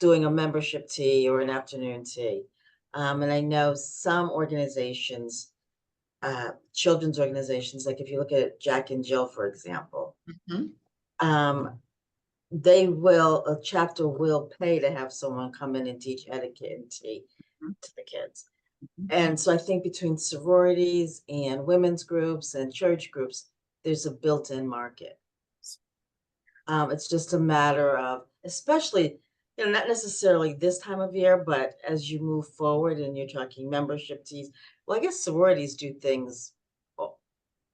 doing a membership tea or an afternoon tea. And I know some organizations, children's organizations, like if you look at Jack and Jill, for example, Mhm. a chapter will pay to have someone come in and teach etiquette and tea to the kids. And so I think between sororities and women's groups and church groups, there's a built-in market. It's just a matter of, especially, you know, not necessarily this time of year, but as you move forward and you're talking membership teas, well, I guess sororities do things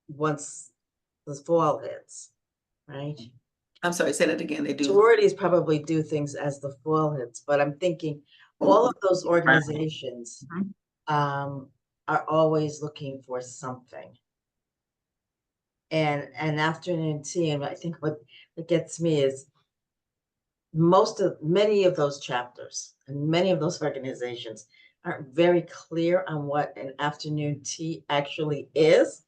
once the fall hits, right? I'm sorry, say that again. They do. Sororities probably do things as the fall hits, but I'm thinking all of those organizations are always looking for something. And an afternoon tea, and I think what gets me is many of those chapters and many of those organizations aren't very clear on what an afternoon tea actually is.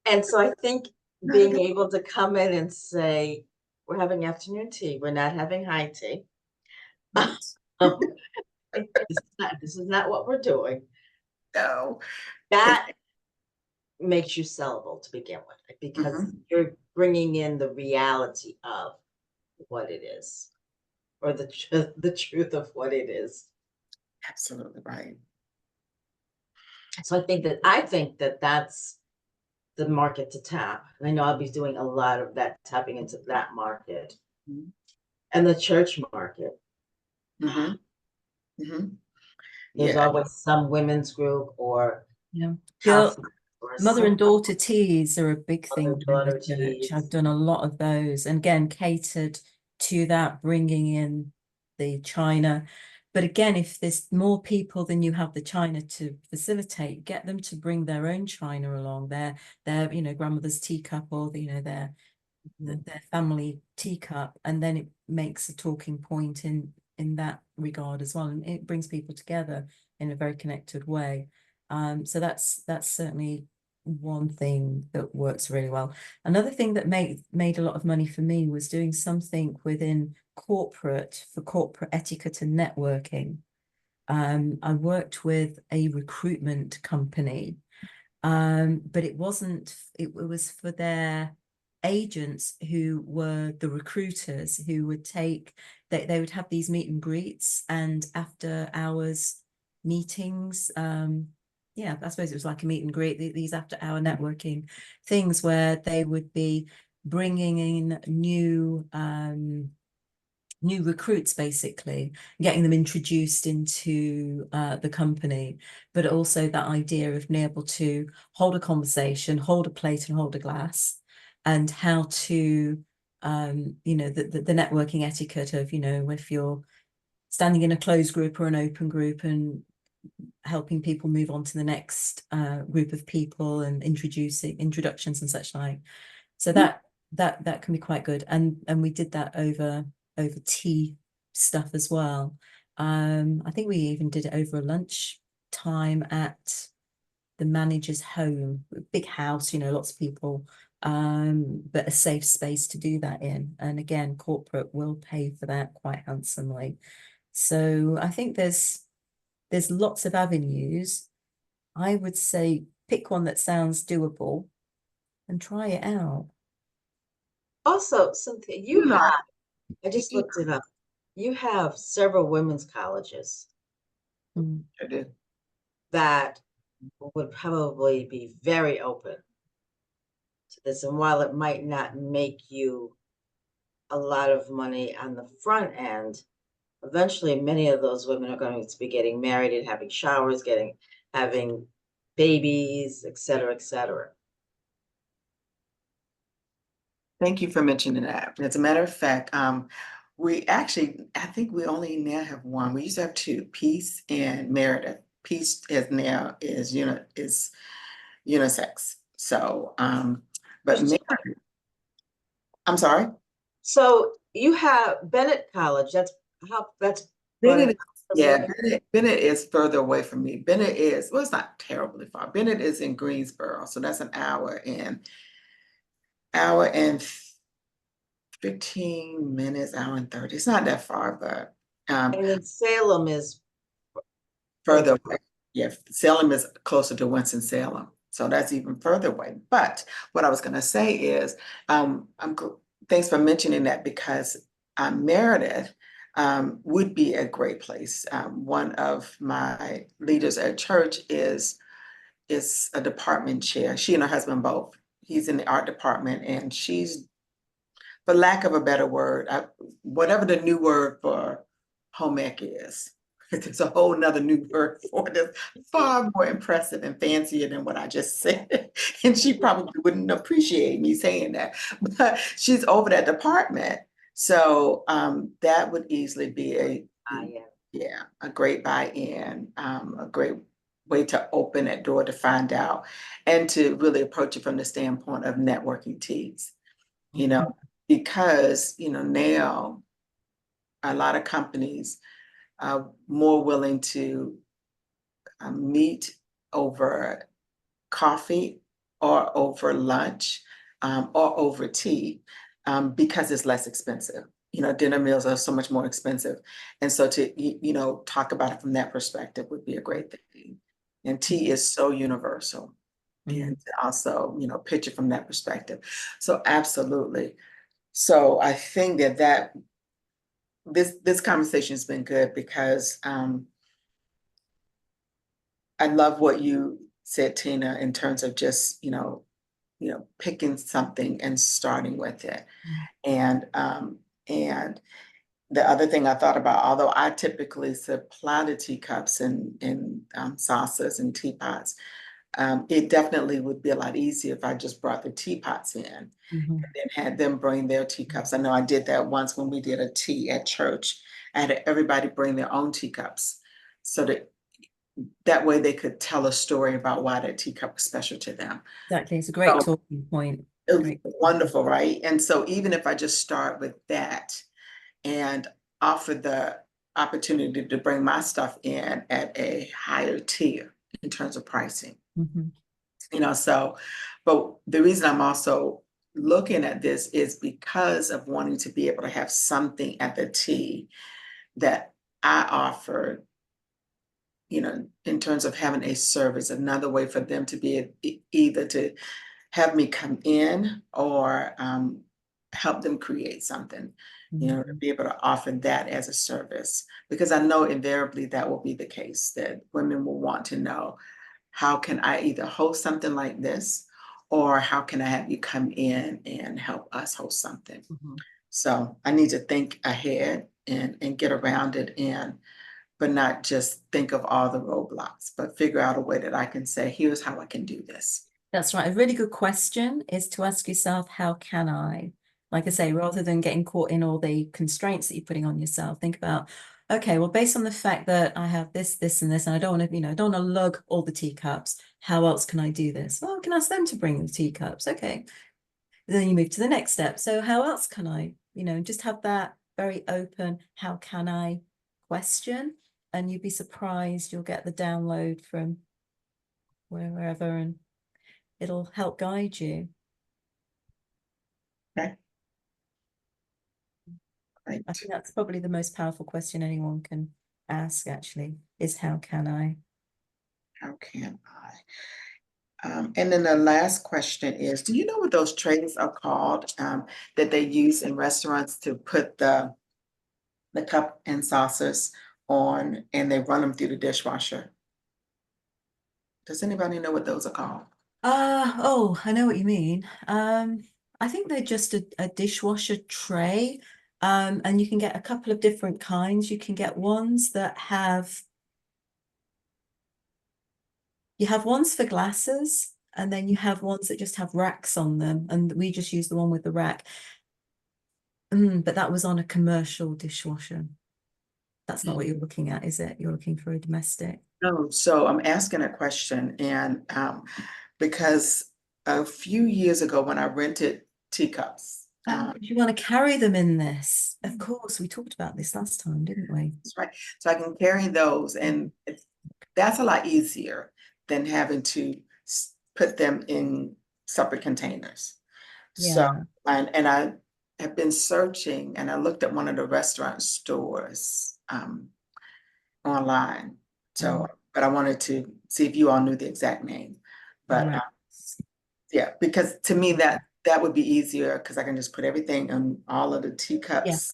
And so I think being able to come in and say, we're having afternoon tea, we're not having high tea. This is not what we're doing. No. That makes you sellable to begin with, because you're bringing in the reality of what it is, or the truth of what it is. Absolutely right. So I think that that's the market to tap. And I know I'll be doing a lot of that, tapping into that market and the church market. Mhm. There's Yeah. always some women's group or Yeah. conference or Mother and some daughter teas are a big thing within the mother-daughter church. I've teas. done a lot of those, and again, catered to that, bringing in the china. But again, if there's more people than you have the china to facilitate, get them to bring their own china along, their you know, grandmother's teacup, or you know, their family teacup, and then it makes a talking point in that regard as well, and it brings people together in a very connected way. So that's certainly one thing that works really well. Another thing that made a lot of money for me was doing something within corporate, for corporate etiquette and networking. I worked with a recruitment company, but it wasn't, it was for their agents who were the recruiters, who would take, they would have these meet and greets and after hours meetings. Yeah, I suppose it was like a meet and greet, these after hour networking things where they would be bringing in new recruits, basically getting them introduced into the company, but also that idea of being able to hold a conversation, hold a plate and hold a glass, and how to you know, the networking etiquette of, you know, if you're standing in a closed group or an open group, and helping people move on to the next group of people, and introductions and such like. So that can be quite good, and we did that over tea stuff as well. I think we even did it over a lunch time at the manager's home, big house, you know, lots of people, but a safe space to do that in. And again, corporate will pay for that quite handsomely. So I think there's lots of avenues. I would say pick one that sounds doable and try it out. Also, Cynthia, You know, I just looked it up. You have several women's colleges Mm. I do. that would probably be very open to this. And while it might not make you a lot of money on the front end, eventually many of those women are going to be getting married and having showers, having babies, et cetera, et cetera. Thank you for mentioning that. As a matter of fact, we actually, I think we only now have one. We used to have two, Peace and Meredith. Peace is now is unisex. So, but Meredith, I'm sorry. So you have Bennett College, that's Bennett, is- from yeah, you? Bennett is further away from me. Bennett is, well, it's not terribly far. Bennett is in Greensboro, so that's an hour and 15 minutes, hour and 30. It's not that far, but And then Salem is further away. Yeah, Salem is closer to Winston-Salem, so that's even further away. But what I was going to say is, thanks for mentioning that because Meredith would be a great place. One of my leaders at church is a department chair. She and her husband both. He's in the art department, and she's, for lack of a better word, whatever the new word for home ec is. There's a whole nother new word for it. It's far more impressive and fancier than what I just said. And she probably wouldn't appreciate me saying that, but she's over that department. So that would easily be a great buy-in, a great way to open that door to find out and to really approach it from the standpoint of networking teas, you know, because, now a lot of companies are more willing to meet over coffee or over lunch or over tea because it's less expensive. Dinner meals are so much more expensive. And so to, talk about it from that perspective would be a great thing. And tea is so universal. And to also, pitch it from that perspective. So absolutely. So I think that this conversation has been good because I love what you said, Tina, in terms of just, picking something and starting with it. And the other thing I thought about, although I typically supply the teacups and saucers and teapots, it definitely would be a lot easier if I just brought the teapots in and then had them bring their teacups. I know I did that once when we did a tea at church. I had everybody bring their own teacups so that way they could tell a story about why that teacup was special to them. Exactly. It's a great So talking point. it was Great. wonderful, right? And so even if I just start with that and offer the opportunity to bring my stuff in at a higher tier in terms of pricing, but the reason I'm also looking at this is because of wanting to be able to have something at the tea that I offer, in terms of having a service, another way for them to be either to have me come in or help them create something, to be able to offer that as a service. Because I know invariably that will be the case, that women will want to know, how can I either host something like this, or how can I have you come in and help us host something? So I need to think ahead and get around it, but not just think of all the roadblocks, but figure out a way that I can say, here's how I can do this. That's right. A really good question is to ask yourself, how can I? Like I say, rather than getting caught in all the constraints that you're putting on yourself, think about, okay, well, based on the fact that I have this, this, and this, and I don't want to, don't want to lug all the teacups, how else can I do this? Well, I can ask them to bring the teacups. Okay. Then you move to the next step. So how else can I, just have that very open, how can I question? And you'd be surprised, you'll get the download from wherever, and it'll help guide you. Okay. Right. I think that's probably the most powerful question anyone can ask, actually, is how can I? How can And then the last question is, do you know what those trays are called, that they use in restaurants to put the cup and saucers on, and they run them through the dishwasher? Does anybody know what those are called? Oh, I know what you mean. I think they're just a dishwasher tray. And you can get a couple of different kinds. You can get ones that you have ones for glasses, and then you have ones that just have racks on them. And we just use the one with the rack. But that was on a commercial dishwasher. That's not what you're looking at, is it? You're looking for a domestic. No, so I'm asking a question, and because a few years ago when I rented teacups, You want to carry them in this? Of course, we talked about this last time, didn't we? that's right. So I can carry those, and that's a lot easier than having to put them in separate containers. So, Yeah. and I have been searching, and I looked at one of the restaurant stores online. So, but I wanted to see if you all knew the exact name. But Right. yeah, because to me that would be easier, because I can just put everything in all of the teacups. Yes.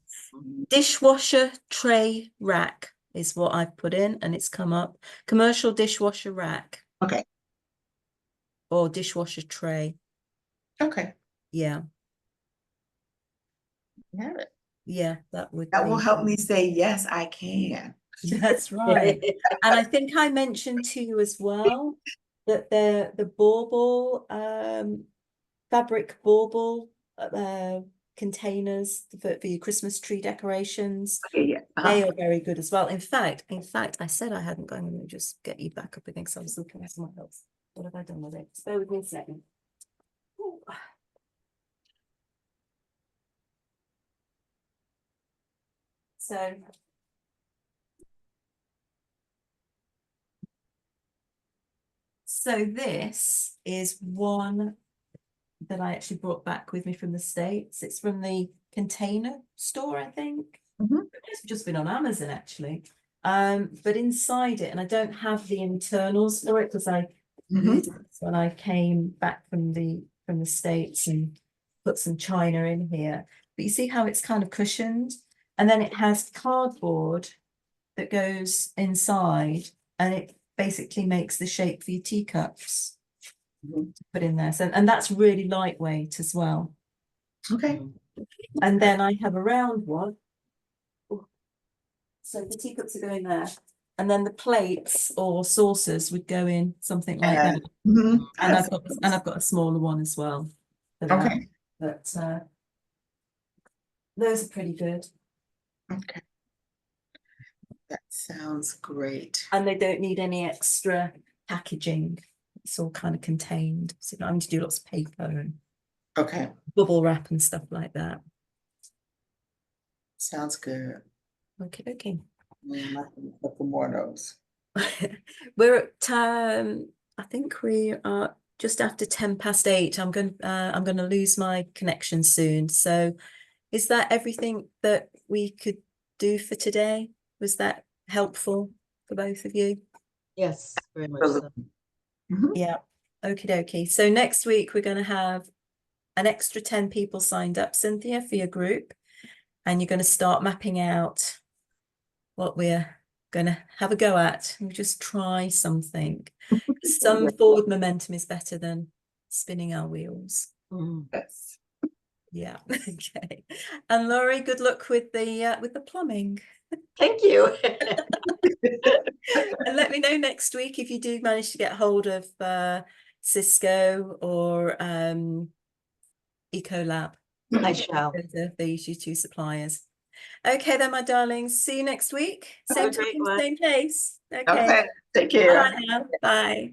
Dishwasher tray rack is what I've put in, and it's come up. Commercial dishwasher rack Okay. or dishwasher tray. Okay. Yeah. Have it. Yeah, that would That will be. help me say, yes, I can. That's right. And I think I mentioned to you as well that the bauble, fabric bauble containers for your Christmas tree decorations, Okay, yeah. they are very good as well. In fact, I said I hadn't gone. Let me just get you back up again because I was looking at something else. What have I done with it? Bear with me a second. Ooh. So this is one that I actually brought back with me from the States. It's from the Container Store, I think. It's just been on Amazon actually. But inside it, and I don't have the internals for it because I used it when I came back from the States and put some china in here. But you see how it's kind of cushioned, and then it has cardboard that goes inside, and it basically makes the shape for your teacups to put in there. So, and that's really lightweight as well. Okay. And then I have a round one. So the teacups are going there. And then the plates or saucers would go in something like that. And I've got a smaller one as well for that. Okay. But those are pretty good. Okay. That sounds great. And they don't need any extra packaging. It's all kind of contained. So you don't have to do lots of paper and bubble wrap and stuff like that. Sounds good. Okay. Look for more of those. We're at I think we are just after 8:10. I'm going to lose my connection soon. So is that everything that we could do for today? Was that helpful for both of you? Yes, very much so. Yeah. Okie dokie. So next week we're going to have an extra 10 people signed up, Cynthia, for your group. And you're going to start mapping out what we're going to have a go at. We'll just try something. Some forward momentum is better than spinning our wheels. Yes. Yeah. Okay. And Laurie, good luck with the plumbing. Thank you. And let me know next week if you do manage to get hold of Sysco or EcoLab. I shall. These your two suppliers. Okay then, my darlings. See you next week. Same time, same place. Okay. Take care. Bye now. Bye.